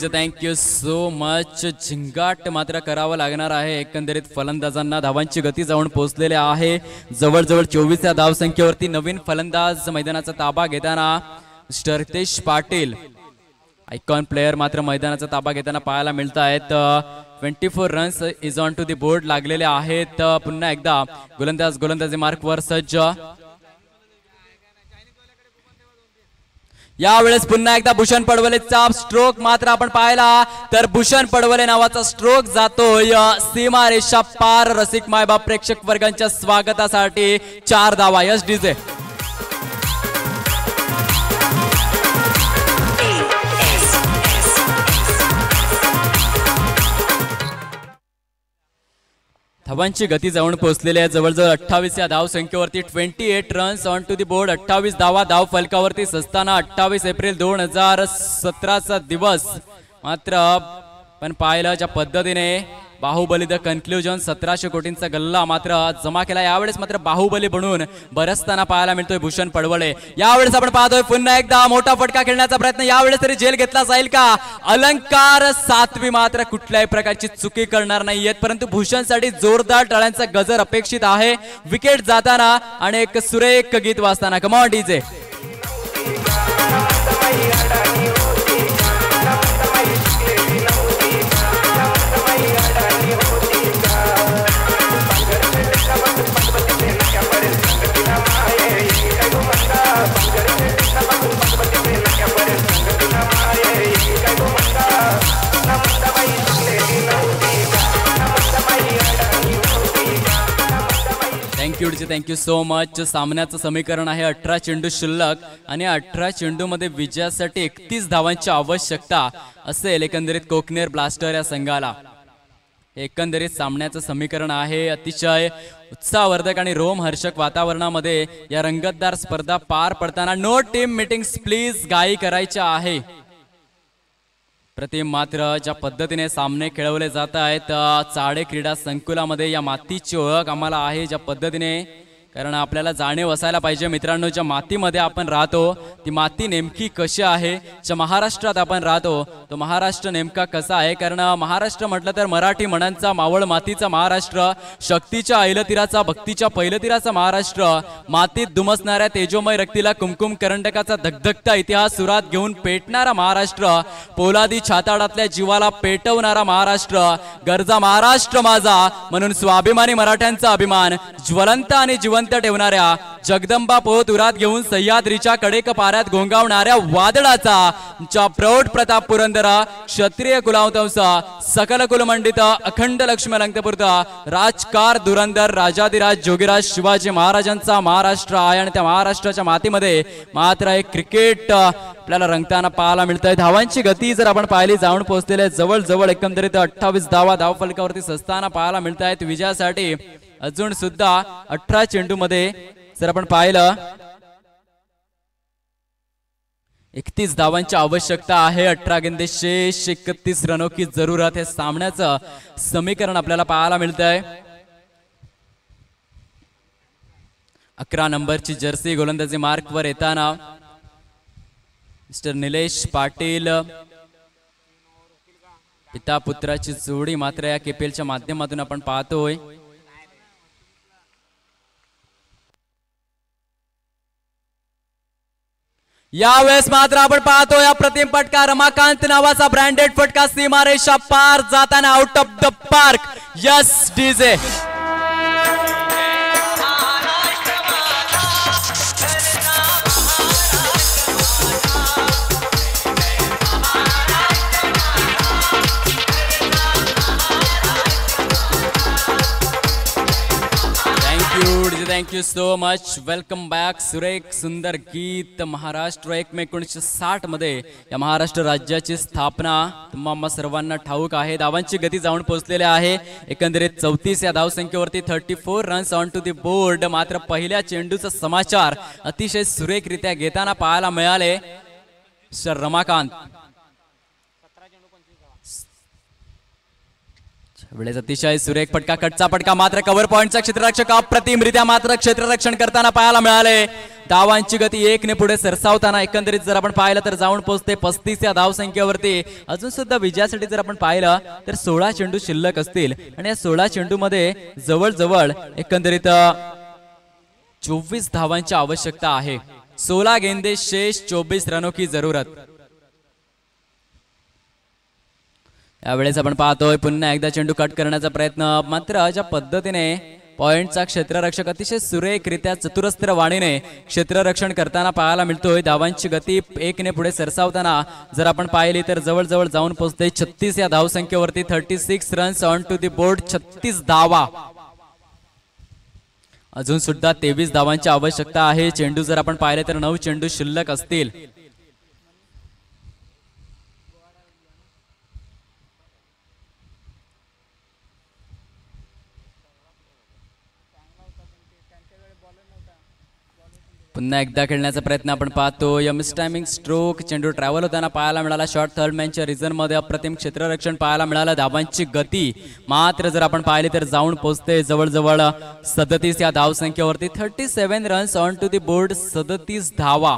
Thank you so much. झिंगाट मात्र करावं लागणार आहे एकंदरीत फलंदाजांना. धावांची गती जाऊन पोहोचलेली आहे जवळजवळ 24 या धावसंख्येवरती. नवीन फलंदाज मैदानाचा ताबा घेताना mister Ritesh Patil icon player मात्र मैदानाचा ताबा घेताना पाहायला मिळत आहेत. 24 runs is on to the board लागलेले आहेत. पुन्हा एकदा गोलंदाजी मार्कवर सज्ज. यावेळेस पुन्हा एकदा भूषण पडवलेचा स्ट्रोक मात्र आपण पाहिला तर भूषण पडवले नावाचा स्ट्रोक जातोय सीमारेषा पार. रसिक मायबाप प्रेक्षक वर्गांच्या स्वागतासाठी 4 धावा. Yes DJ. धावांची गती जाऊन पोहोचलेली आहे जवळजवळ 28 या धाव संख्येवरती. 28 runs on to the board. 28 धावा धाव फलकावरती असताना 28 एप्रिल 2017चा दिवस मात्र पण पाहिलं ज्या पद्धतीने बाहुबली द कन्क्लुजन 1700 कोटींचा गल्ला मात्र जमा केला. यावेळेस मात्र बाहुबली बनून बरसताना पाहायला मिळतोय भूषण पडवळे. यावेळेस आपण पाहतोय पुन्हा एकदा मोठा फटका खेळण्याचा प्रयत्न. यावेळेस तरी झेल घेतला जाईल का? अलंकार सातवी मात्र कुठल्याही प्रकारची चुकी करणार नाहीयेत, परंतु भूषणसाठी जोरदार टाळ्यांचा गजर अपेक्षित आहे. विकेट जाताना आणि एक सुरेख गीत वाजताना. Come on DJ. Thank you so much. सामन्याचं समीकरण आहे 18 चेंडू शिल्लक आणि 18 चेंडू मध्ये विजयासाठी 31 धावांची आवश्यकता असेल एकंदरीत कोकनेर ब्लास्टर या संघाला. एकंदरीत सामन्याचं समीकरण आहे अतिशय उत्साहवर्धक आणि रोमहर्षक वातावरणामध्ये या रंगतदार स्पर्धा पार पडताना नो टीम मीटिंग्स प्लीज गाई करायच्या आहे. प्रतिम मात्र ज्या पद्धतीने सामने खेळवले जात आहेत चाडे क्रीडा संकुलामध्ये या मातीची ओळख आम्हाला आहे ज्या पद्धतीने, कारण आपल्याला जाणीव असायला पाहिजे मित्रांनो ज्या मातीमध्ये आपण राहतो ती माती नेमकी कशी आहे. ज्या महाराष्ट्रात आपण राहतो तो महाराष्ट्र नेमका कसा आहे, कारण महाराष्ट्र म्हटलं तर मराठी म्हणांचा मावळ मातीचा महाराष्ट्र, शक्तीच्या ऐलतीराचा भक्तीच्या पैलतीराचा महाराष्ट्र, मातीत दुमसणाऱ्या तेजोमय रक्तीला कुमकुम करंडकाचा धगधगता इतिहास सुरात घेऊन पेटणारा महाराष्ट्र, पोलादी छाताडातल्या जीवाला पेटवणारा महाराष्ट्र, गरजा महाराष्ट्र माझा म्हणून स्वाभिमानी मराठ्यांचा अभिमान ज्वलंत आणि जिवंत ठेवणाऱ्या जगदंबा पोहत उरात घेऊन सह्याद्रीच्या कडेक पाऱ्यात घोंगावणाऱ्या वादळाचा प्रौढ प्रताप पुरंदरा क्षत्रिय कुलावतंस सकल कुलमंडित अखंड लक्ष्मी अलंकपुरता राजकार धुरंधर राजाधिराज जोगीराज शिवाजी महाराजांचा महाराष्ट्र आहे आणि त्या महाराष्ट्राच्या मातीमध्ये मात्र एक क्रिकेट आपल्याला रंगताना पाहायला मिळत आहे. धावांची गती जर आपण पाहिली जाऊन पोहोचलेले जवळ एकंदरीत 28 धावा धावफलकावरती सस्ताना पाहायला मिळत आहेत. विजयासाठी अजून सुद्धा 18 चेंडू मध्ये जर आपण पाहिलं 31 धावांची आवश्यकता आहे. 18 गेंदे शेष 31 रनों की जरूरत हे सामन्याचं समीकरण आपल्याला पाहायला मिळत आहे. 11 नंबरची जर्सी गोलंदाजी मार्कवर येताना मिस्टर निलेश पाटील पिता पुत्राची जोडी मात्र या केपीएलच्या माध्यमातून आपण पाहतोय. यावेळेस मात्र आपण पाहतो या प्रतिम फटका रमाकांत नावाचा ब्रँडेड फटका सीमारेषा पार जाताना out of the park. Yes DJ thank you so much. Welcome back. सुरेख सुंदर गीत. महाराष्ट्र 1 मे 1960 मध्ये या महाराष्ट्र राज्याची स्थापना तुम्हाला सर्वांना ठाऊक आहे. धावांची गती जाऊन पोहोचलेली आहे एकंदरीत 34 या धावसंख्येवरती 34 runs on to the board. मात्र पहिल्या चेंडूचा समाचार अतिशय सुरेखरित्या घेताना पाहायला मिळाले सर रमाकांत. वेळेस अतिशय सुरेख फटका कटचा फटका मात्र कव्हर पॉइंटचा क्षेत्ररक्षक अप्रतिमरित्या मात्र क्षेत्ररक्षण करताना पाहायला मिळाले. धावांची गती 1 ने पुढे सरसावताना एकंदरीत जर आपण पाहिलं तर जाऊन पोहोचते 35 या धावसंख्येवरती. अजून सुद्धा विजयासाठी जर आपण पाहिलं तर 16 चेंडू शिल्लक असतील आणि या 16 चेंडू मध्ये जवळ एकंदरीत 24 धावांची आवश्यकता आहे. 16 गेंदे शेष 24 रनों की जरूरत. यावेळेस आपण पाहतोय पुन्हा एकदा चेंडू कट करण्याचा प्रयत्न. मात्र ज्या पद्धतीने पॉइंटचा क्षेत्ररक्षक अतिशय सुरेखरित्या चतुरस्त्र वाणीने क्षेत्ररक्षण करताना पाहायला मिळतोय. धावांची गती 1 ने पुढे सरसावताना जर आपण पाहिली तर जवळ जाऊन पोहोचते 36 या धावसंख्येवरती. 36 runs on to the board. 36 धावा. अजून सुद्धा 23 धावांची आवश्यकता आहे. चेंडू जर आपण पाहिले तर 9 चेंडू शिल्लक असतील. पुन्हा एकदा खेळण्याचा प्रयत्न आपण पाहतो. Miss timing stroke. चेंडू ट्रॅव्हल होताना पाहायला मिळाला. शॉर्ट थर्ड मॅनच्या रिझन मध्ये अप्रतिम क्षेत्ररक्षण पाहायला मिळालं. धावांची गती मात्र जर आपण पाहिली तर जाऊन पोहोचते जवळ 37 या धावसंख्येवरती. 37 runs on to the board. 37 धावा.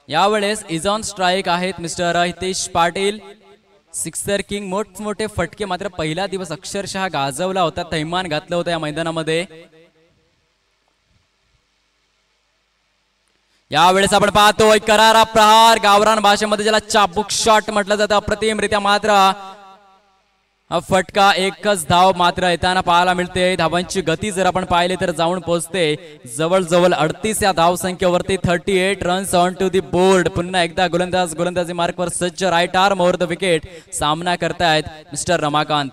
यावेळेस इज ऑन स्ट्राईक आहेत mister Hitesh Patil. Sixer king. मोठमोठे फटके मात्र पहिला दिवस अक्षरशः गाजवला होता. थैमान घातलं होतं या मैदानामध्ये. यावेळेस आपण पाहतोय करारा प्रहार. गावरान भाषेमध्ये ज्याला चाबुक शॉट म्हटलं जातं. अप्रतिमरित्या मात्र फटका. एकच धाव मात्र येताना पाहायला मिळते. धावांची गती जर आपण पाहिली तर जाऊन पोहोचते जवळ 38 या धावसंख्येवरती. 38 runs on to the board. पुन्हा एकदा गोलंदाजी मार्कवर सज्ज. Right arm over the wicket सामना करतायत मिस्टर रमाकांत.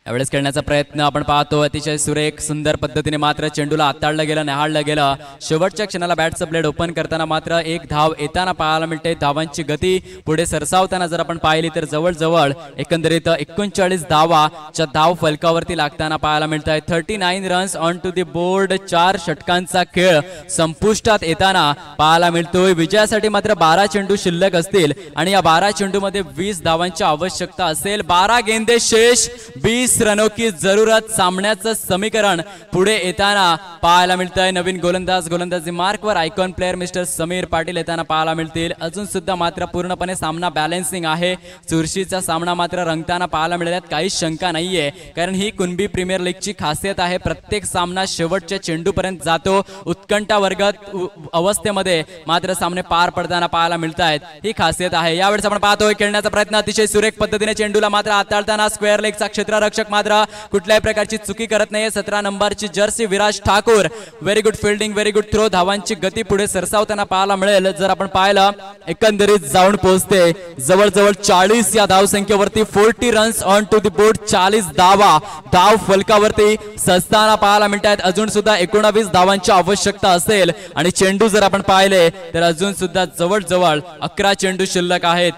यावेळेस खेळण्याचा प्रयत्न आपण पाहतो. अतिशय सुरेख सुंदर पद्धतीने मात्र चेंडूला हाताळलं गेलं, न्याहाळलं गेलं. शेवटच्या क्षणाला बॅटचं ब्लेड ओपन करताना मात्र एक धाव येताना पाहायला मिळते. धावांची गती पुढे सरसावताना जर आपण पाहिली तर जवळ एकंदरीत 39 धावाच्या धाव फलकावरती लागताना पाहायला मिळत आहे. 39 runs on to the board. 4 षटकांचा खेळ संपुष्टात येताना पाहायला मिळतोय. विजयासाठी मात्र 12 चेंडू शिल्लक असतील आणि या 12 चेंडू मध्ये 20 धावांची आवश्यकता असेल. 12 गेंदे शेष 20 रनों की जरूरत. सामन्याचं समीकरण पुढे येताना पाहायला मिळतंय. नवीन गोलंदाजी मार्कवर icon player mister Sameer Patil येताना पाहायला मिळतील. अजून सुद्धा मात्र पूर्णपणे सामना बॅलन्सिंग आहे. चुरशीचा सामना मात्र रंगताना पाहायला मिळाल्यात काही शंका नाहीये, कारण ही कुणबी प्रीमियर लीगची खासियत आहे. प्रत्येक सामना शेवटच्या चेंडूपर्यंत जातो. उत्कंठा वर्गात अवस्थेमध्ये मात्र सामने पार पडताना पाहायला मिळत आहेत. ही खासियत आहे. यावेळेस आपण पाहतोय खेळण्याचा प्रयत्न अतिशय सुरेख पद्धतीने चेंडूला मात्र हाताळताना स्क्वेअर लेगचा क्षेत्ररक्षक क्षेत्ररक्षक मात्र कुठल्याही प्रकारची चुकी करत नाहीये. 17 नंबरची jersey Viraj Thakur, very good fielding, very good throw. धावांची गती पुढे सरसावताना पाहायला मिळेल. जर आपण पाहिलं एकंदरीत जाऊन पोहोचते जवळजवळ 40 या धावसंख्येवरती. 40 runs on to the board, 40 धावा धाव फलकावरती सस्ताना पाहायला मिळतात. अजून सुद्धा 19 धावांची आवश्यकता असेल आणि चेंडू जर आपण पाहिले तर अजून सुद्धा जवळजवळ 11 चेंडू शिल्लक आहेत.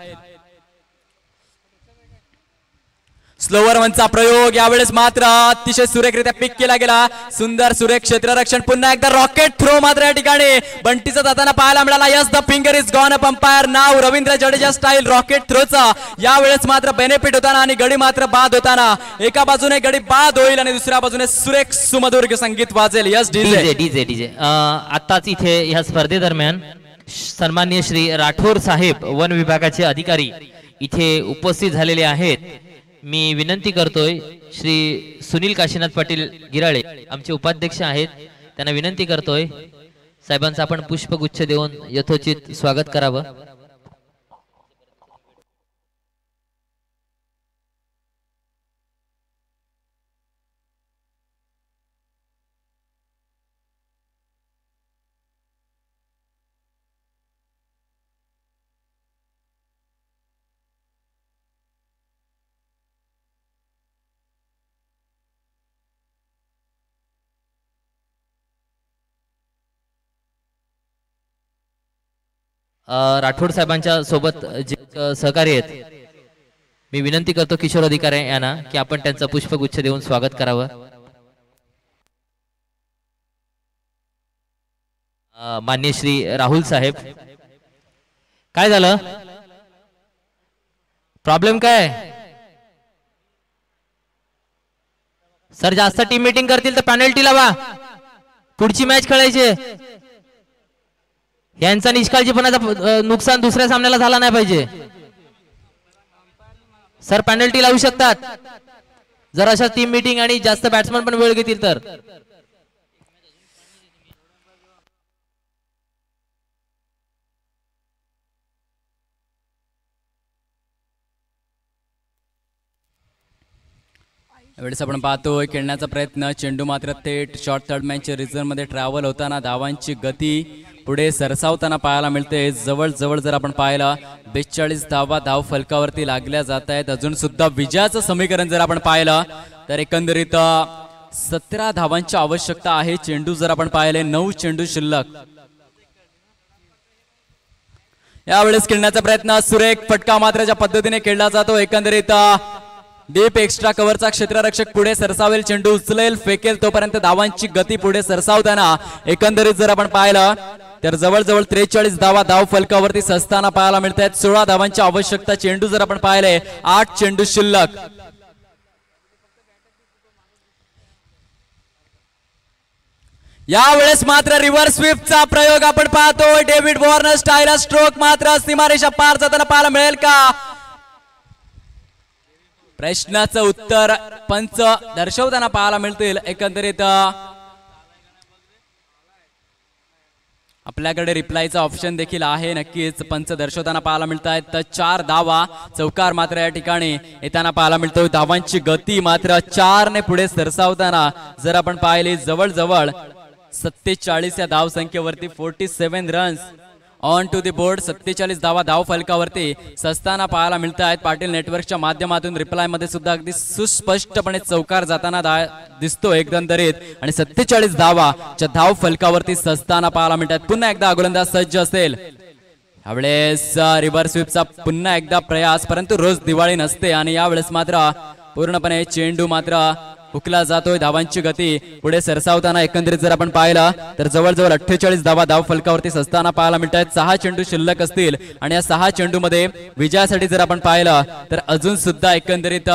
स्लोवर वनचा प्रयोग यावेळेस मात्र अतिशय सुरेखरित्या पिक केला गेला. सुंदर सुरेख क्षेत्ररक्षण. पुन्हा एकदा रॉकेट थ्रो मात्र या ठिकाणी बंटीचा जाताना पाहायला मिळाला. Yes, the finger is gone up. Umpire नाव रवींद्र जडेजा स्टाईल रॉकेट थ्रोचा यावेळेस मात्र बेनिफिट होताना आणि गडी मात्र बाद होताना. एका बाजूने गडी बाद होईल आणि दुसऱ्या बाजूने सुरेख सुमधुर संगीत वाजेल. यस डीजे डीजे डीजे आताच इथे ह्या स्पर्धेदरम्यान सन्माननीय श्री राठोड साहेब वन विभागाचे अधिकारी इथे उपस्थित झालेले आहेत. मी विनंती करतोय श्री सुनील काशीनाथ पाटील गिराळे आमचे उपाध्यक्ष आहेत, त्यांना विनंती करतोय साहेबांचं आपण पुष्पगुच्छ देऊन यथोचित स्वागत करावं. राठोड साहेबांच्या सोबत जे सहकारी आहेत मी विनंती करतो किशोर अधिकारी यांना की आपण त्यांचा पुष्पगुच्छ देऊन स्वागत करावं. मान्य श्री राहुल साहेब, काय झालं? प्रॉब्लेम काय? सर जास्त टीम मीटिंग करतील तर पेनल्टी लावा. पुढची मॅच खेळायची. यांचा निष्काळजीपणाचा नुकसान दुसऱ्या सामन्याला झाला नाही पाहिजे. सर पेनल्टी लावू शकतात जर अशा टीम मीटिंग आणि जास्त बॅट्समन पण वेळ घेतील तर. यावेळेस आपण पाहतोय खेळण्याचा प्रयत्न. चेंडू मात्र थेट शॉर्ट थर्डमॅनच्या रिझर्व मध्ये ट्रॅव्हल होताना धावांची गती पुढे सरसावताना पाहायला मिळते. जवळजवळ जर आपण पाहिलं 42 धावा धाव फलकावरती लागल्या जात आहेत. अजून सुद्धा विजयाचं समीकरण जर आपण पाहिलं तर एकंदरीत 17 धावांची आवश्यकता आहे. चेंडू जर आपण पाहिले 9 चेंडू शिल्लक. यावेळेस खेळण्याचा प्रयत्न. सुरेख फटका मात्र ज्या पद्धतीने खेळला जातो एकंदरीत डीप एक्स्ट्रा कव्हरचा क्षेत्ररक्षक पुढे सरसावेल, चेंडू उचलेल, फेकेल, तोपर्यंत धावांची गती पुढे सरसावताना एकंदरीत जर आपण पाहिलं तर जवळजवळ 43 धावा धाव फलकावरती सस्ताना पाहायला मिळत आहेत. 16 धावांची आवश्यकता. चेंडू जर आपण पाहिले 8 चेंडू शिल्लक. यावेळेस मात्र रिव्हर्स स्वीपचा प्रयोग आपण पाहतोय. डेव्हिड वॉर्नर स्टाईल स्ट्रोक मात्र सीमारेषा पार जाताना पाहायला मिळेल का? प्रश्नाचं उत्तर पंच दर्शवताना पाहायला मिळतील. एकंदरीत आपल्याकडे रिप्लायचा ऑप्शन देखील आहे. नक्कीच पंच दर्शवताना पाहायला मिळत आहेत. तर 4 धावा चौकार मात्र या ठिकाणी येताना पाहायला मिळतोय. धावांची गती मात्र 4 ने पुढे सरसावताना जर आपण पाहिली जवळजवळ 47 या धाव संख्येवरती 47 runs on to the board. 47 धावा धाव फलकावरती सस्ताना पाहायला मिळत आहेत. पाटील नेटवर्कच्या माध्यमातून रिप्लाय मध्ये सुद्धा अगदी सुस्पष्टपणे चौकार जाताना दिसतो एकंदरीत. आणि 47 धावा च्या धाव फलकावरती सस्ताना पाहायला मिळतात. पुन्हा एकदा गोलंदाज सज्ज असेल. यावेळेस रिव्हर्स स्वीपचा पुन्हा एकदा प्रयास, परंतु रोज दिवाळी नसते आणि यावेळेस मात्र पूर्णपणे चेंडू मात्र हुकला जातोय. धावांची गती पुढे सरसावताना एकंदरीत जर आपण पाहिलं तर जवळजवळ 48 धावा धाव फलकावरती सस्ताना पाहायला मिळत आहेत. 6 चेंडू शिल्लक असतील आणि या 6 चेंडू मध्ये विजयासाठी जर आपण पाहिलं तर अजून सुद्धा एकंदरीत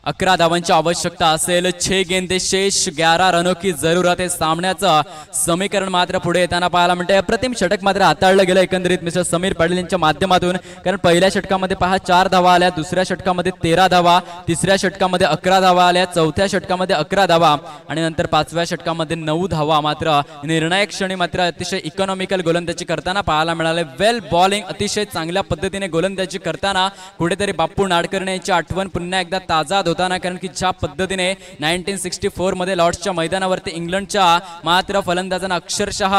11 धावांची आवश्यकता असेल. 6 गेंदे शेष 11 रनों की जरूरत आहे. सामन्याचं समीकरण मात्र पुढे येताना पाहायला मिळतंय. अप्रतिम षटक मात्र हाताळलं गेलं एकंदरीत मिस्टर समीर पाटील यांच्या माध्यमातून. कारण पहिल्या षटकामध्ये पहा 4 धावा आल्या, दुसऱ्या षटकामध्ये 13 धावा, तिसऱ्या षटकामध्ये 11 धावा आल्या, चौथ्या षटकामध्ये 11 धावा आणि नंतर 5व्या षटकामध्ये 9 धावा. मात्र निर्णायक क्षणी मात्र अतिशय इकॉनॉमिकल गोलंदाजी करताना पाहायला मिळाले. वेल बॉलिंग अतिशय चांगल्या पद्धतीने गोलंदाजी करताना कुठेतरी बाप्पू नाडकर्णी यांची आठवण पुन्हा एकदा ताजा होताना, कारण की ज्या पद्धतीने 1964 मध्ये लॉर्ड्सच्या मैदानावरती इंग्लंडच्या मात्र फलंदाजांना अक्षरशः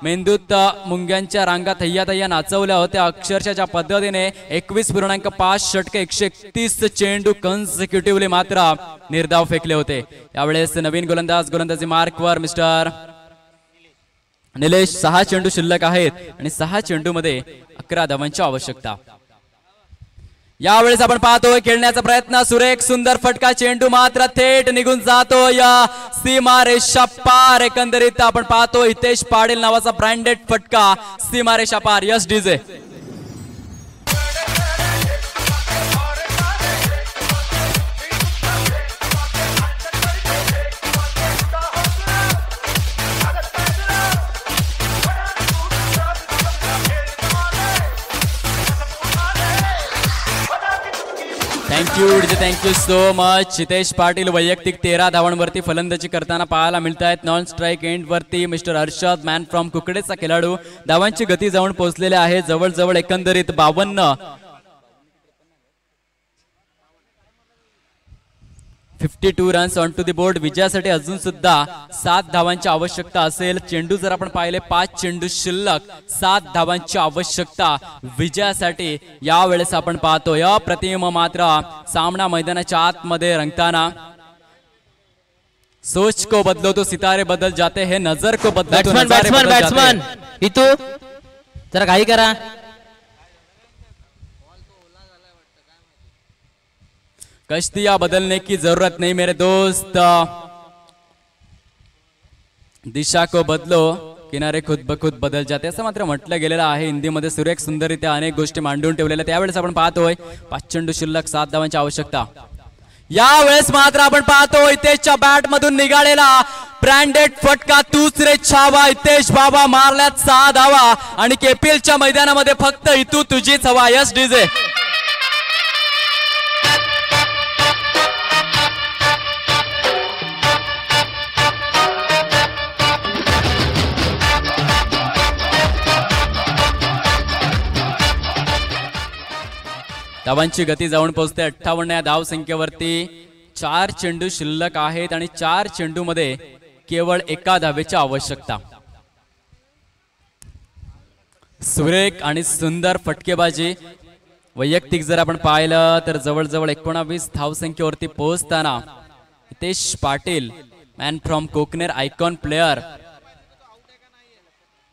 मेंदूत मुंग्यांच्या रांगा थय्या थय्या नाचवल्या होत्या. अक्षरशः ज्या पद्धतीने 21.5 षटके 131 चेंडू कन्सिक्युटिव्हली मात्र निर्धाव फेकले होते. यावेळेस नवीन गोलंदाजी मार्कवर मिस्टर निलेश. 6 चेंडू शिल्लक आहेत आणि 6 चेंडूमध्ये 11 धावांची आवश्यकता. यावेळेस आपण पाहतोय खेळण्याचा प्रयत्न, सुरेख सुंदर फटका, चेंडू मात्र थेट निघून जातो या सीमारेषा पार. एकंदरीत आपण पाहतो हितेश पाटील नावाचा ब्रँडेड फटका सीमारेषा पार. Yes DJ. Thank you so much. Hitesh Patil वैयक्तिक 13 धावांवरती फलंदाजी करताना पाहायला मिळत आहेत. नॉन स्ट्राईक एंड वरती मिस्टर हर्षद मॅन फ्रॉम कुकडेचा खेळाडू. धावांची गती जाऊन पोहोचलेले आहे जवळजवळ एकंदरीत 52. 52 runs on to the board. विजयासाठी अजून सुद्धा 7 धावांची आवश्यकता असेल. चेंडू जर आपण पाहिले 5 चेंडू शिल्लक, 7 धावांची आवश्यकता विजयासाठी. यावेळेस आपण पाहतो अप्रतिम मात्र सामना मैदानाच्या आतमध्ये रंगताना. सोच को बदलो तो सितारे बदल जाते हैं, नजर को बदलो तो नजारे बदल जाते हैं. इतू जरा घाई करा. कश्तियां बदलने की जरूरत नहीं मेरे दोस्त, दिशा को बदलो किनारे खुद ब खुद बदल जाते, असं मात्र म्हटलं गेलेलं आहे हिंदीमध्ये. सुरेख सुंदररित्या अनेक गोष्टी मांडून ठेवलेल्या. त्यावेळेस आपण पाहतोय 5 चेंडू शिल्लक, 7 धावांची आवश्यकता. यावेळेस मात्र आपण पाहतो हितेशच्या बॅट मधून निघालेला ब्रँडेड फटका, दुसरे छावा. हितेश बाबा मारल्यात 6 धावा आणि केपीएलच्या मैदानामध्ये फक्त इतू तुझीच हवा. Yes DJ. धावांची गती जाऊन पोहोचते 58 या धाव संख्येवरती. 4 चेंडू शिल्लक आहेत आणि 4 चेंडू मध्ये केवळ 1 धावेची आवश्यकता. सुरेख आणि सुंदर फटकेबाजी वैयक्तिक जर आपण पाहिलं तर जवळजवळ 19 धावसंख्येवरती पोहोचताना Hitesh Patil man from Kokner, icon player,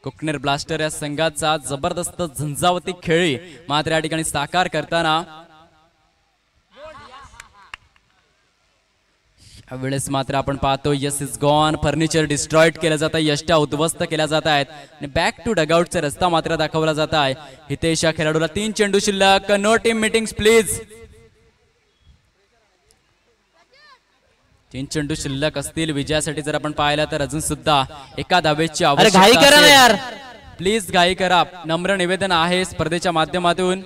Kokner blaster या संघाचा जबरदस्त झंझावती खेळी मात्र या ठिकाणी साकार करताना वेळेस मात्र आपण पाहतो yes is gone. Furniture destroyed केलं जात आहे, यष्ट्या उद्ध्वस्त केल्या जात आहेत आणि बॅक टू डगआउटचा रस्ता मात्र दाखवला जात आहे. हितेश या खेळाडूला 3 चेंडू शिल्लक. No team meetings please. 3 चेंडू शिल्लक असतील विजयासाठी. जर आपण पाहिलं तर अजून सुद्धा 1 धावेची आवश्यकता. प्लीज घाई करा, नम्र निवेदन आहे स्पर्धेच्या माध्यमातून.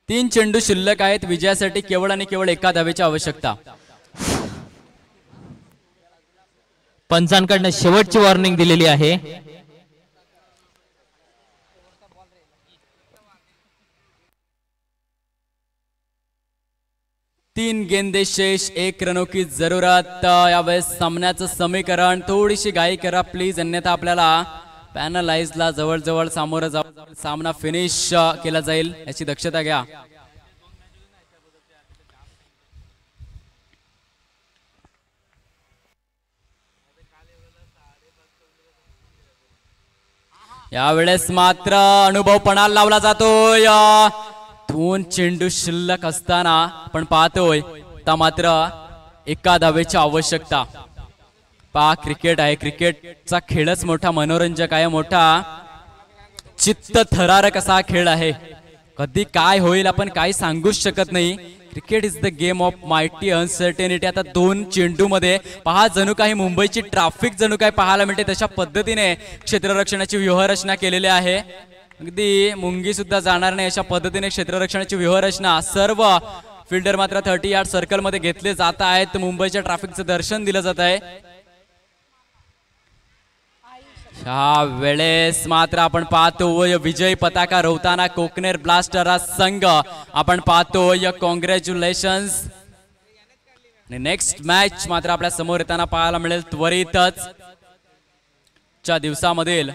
तीन चेंडू शिल्लक आहेत विजयासाठी. केवळ आणि केवळ 1 धावेची आवश्यकता. पंचांकडनं शेवटची वॉर्निंग दिलेली आहे. तीन गेंदे शेष, 1 रनों की जरूरत. यावेळेस सामन्याचं समीकरण थोडीशी घाई करा प्लीज, अन्यथा आपल्याला पॅनलाइजला जवळजवळ सामोरं जाऊन सामना फिनिश केला जाईल याची दक्षता घ्या. यावेळेस मात्र अनुभव पणाला लावला जातोय. 2 चेंडू शिल्लक असताना आपण पाहतोय आता मात्र 1 धावेची आवश्यकता. क्रिकेट आहे, क्रिकेटचा खेळच मोठा मनोरंजक आहे, मोठा चित्त थरारक असा खेळ आहे. कधी काय होईल आपण काही सांगूच शकत नाही. Cricket is the game of mighty uncertainty. आता 2 चेंडूमध्ये पहा जणू काही मुंबईची ट्रॅफिक जणू काही पाहायला मिळते. तशा पद्धतीने क्षेत्ररक्षणाची व्यूहरचना केलेली आहे. अगदी मुंगी सुद्धा जाणार नाही अशा पद्धतीने क्षेत्ररक्षणाची व्यूहरचना. सर्व फिल्डर मात्र 30 यार्ड सर्कल मध्ये घेतले जात आहेत. मुंबईच्या ट्रॅफिकचं दर्शन दिलं जात आहे. ह्या वेळेस मात्र आपण पाहतोय विजयी पताका रोवताना कोकणेर ब्लास्टर हा संघ आपण पाहतोय. कॉंग्रॅच्युलेशन्स. आणि नेक्स्ट मॅच मात्र आपल्या समोर येताना पाहायला मिळेल त्वरितच. च्या दिवसामधील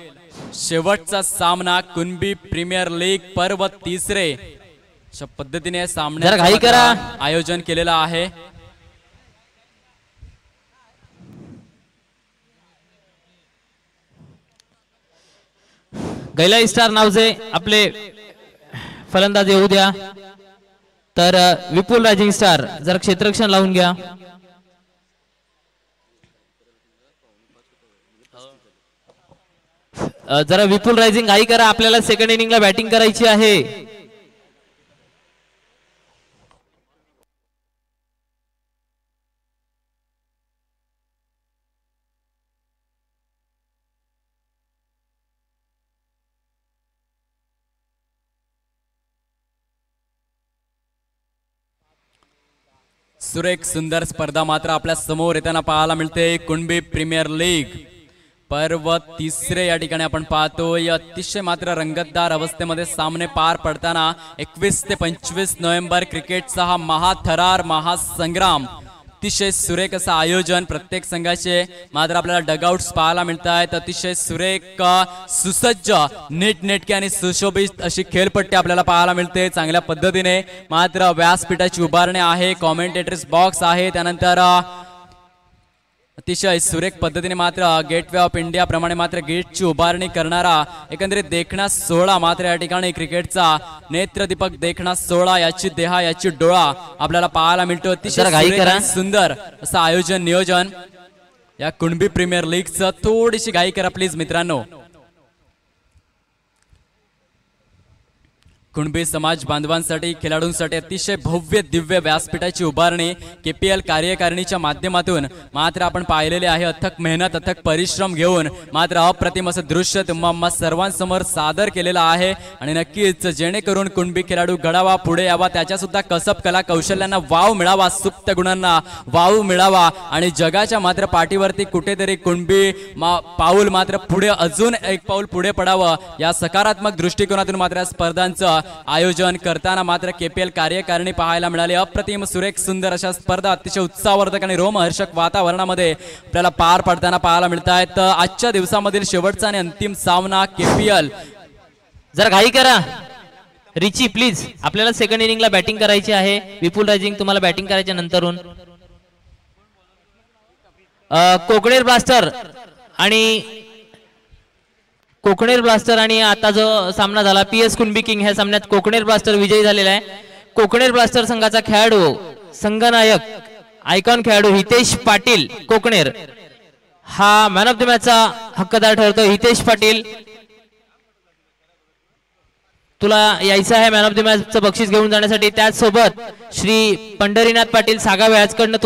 शेवटचा सामना कुणबी प्रीमियर लीग पर्व 3 अशा पद्धतीने सामन्याचं आयोजन केलेलं आहे. गैला स्टार नावचे आपले फलंदाज येऊ द्या. तर विपुल रायझिंग स्टार जरा क्षेत्ररक्षण लावून घ्या. जरा विपुल रायझिंग घाई करा. आपल्याला सेकंड इनिंगला बॅटिंग करायची आहे. सुरेख सुंदर स्पर्धा मात्र आपल्या समोर येताना पाहायला मिळते. कुणबी प्रीमियर लीग पर्व 3 या ठिकाणी आपण पाहतोय. अतिशय मात्र रंगतदार अवस्थेमध्ये सामने पार पडताना 21 ते 25 नोव्हेंबर क्रिकेटचा हा महाथरार महासंग्राम. अतिशय सुरेख असं आयोजन. प्रत्येक संघाचे मात्र आपल्याला डगआउट्स पाहायला मिळत आहेत. अतिशय सुरेख सुसज्ज नीटनेटकी आणि सुशोभित अशी खेळपट्टी आपल्याला पाहायला मिळते. चांगल्या पद्धतीने मात्र व्यासपीठाची उभारणी आहे. कॉमेंटेटर्स बॉक्स आहे. त्यानंतर अतिशय सुरेख पद्धतीने मात्र गेटवे ऑफ इंडिया प्रमाणे मात्र गेटची उभारणी करणारा एकंदरीत देखणा सोहळा मात्र या ठिकाणी क्रिकेटचा नेत्रदीपक देखणा सोहळा याची देहा याची डोळा आपल्याला पाहायला मिळतो. अतिशय सुंदर असं आयोजन नियोजन या कुणबी प्रीमियर लीगचं. थोडीशी घाई करा प्लीज मित्रांनो. कुणबी समाज बांधवांसाठी खेळाडूंसाठी अतिशय भव्य दिव्य व्यासपीठाची उभारणी KPL कार्यकारिणीच्या माध्यमातून मात्र आपण पाहिलेले आहे. अथक मेहनत अथक परिश्रम घेऊन मात्र अप्रतिम असं दृश्य तुम्हा सर्वांसमोर सादर केलेलं आहे. आणि नक्कीच जेणेकरून कुणबी खेळाडू घडावा पुढे यावा त्याच्या सुद्धा कसब कला कौशल्यांना वाव मिळावा सुप्त गुणांना वाव मिळावा आणि जगाच्या मात्र पाठीवरती कुठेतरी कुणबी पाऊल मात्र पुढे अजून एक पाऊल पुढे पडावं या सकारात्मक दृष्टिकोनातून मात्र स्पर्धांचं आयोजन करताना मात्र KPL कार्यकारिणी पाहायला मिळाली. अप्रतिम सुरेख सुंदर अशा स्पर्धा अतिशय उत्साहवर्धक आणि रोमहर्षक वातावरणामध्ये आपल्याला पार पडताना पाहायला मिळत आहेत. आजच्या दिवसामधील शेवटचा आणि अंतिम सामना KPL. जरा घाई करा रिची प्लीज. आपल्याला सेकंड इनिंगला बॅटिंग करायची आहे. विपुल रायझिंग तुम्हाला बॅटिंग करायच्या नंतरून कोकणेर ब्लास्टर आणि आता जो सामना झाला PS कुणबी किंग ह्या सामन्यात कोकणेर ब्लास्टर विजयी झालेला आहे. कोकणेर ब्लास्टर संघाचा खेळाडू संघनायक आयकॉन खेळाडू हितेश पाटील कोकणेर हा मॅन ऑफ द मॅचचा हक्कदार ठरतो. हितेश पाटील तुला यायचं आहे मॅन ऑफ द मॅचचं बक्षीस घेऊन जाण्यासाठी. त्याचसोबत श्री पंढरीनाथ पाटील सागावे याचकडनं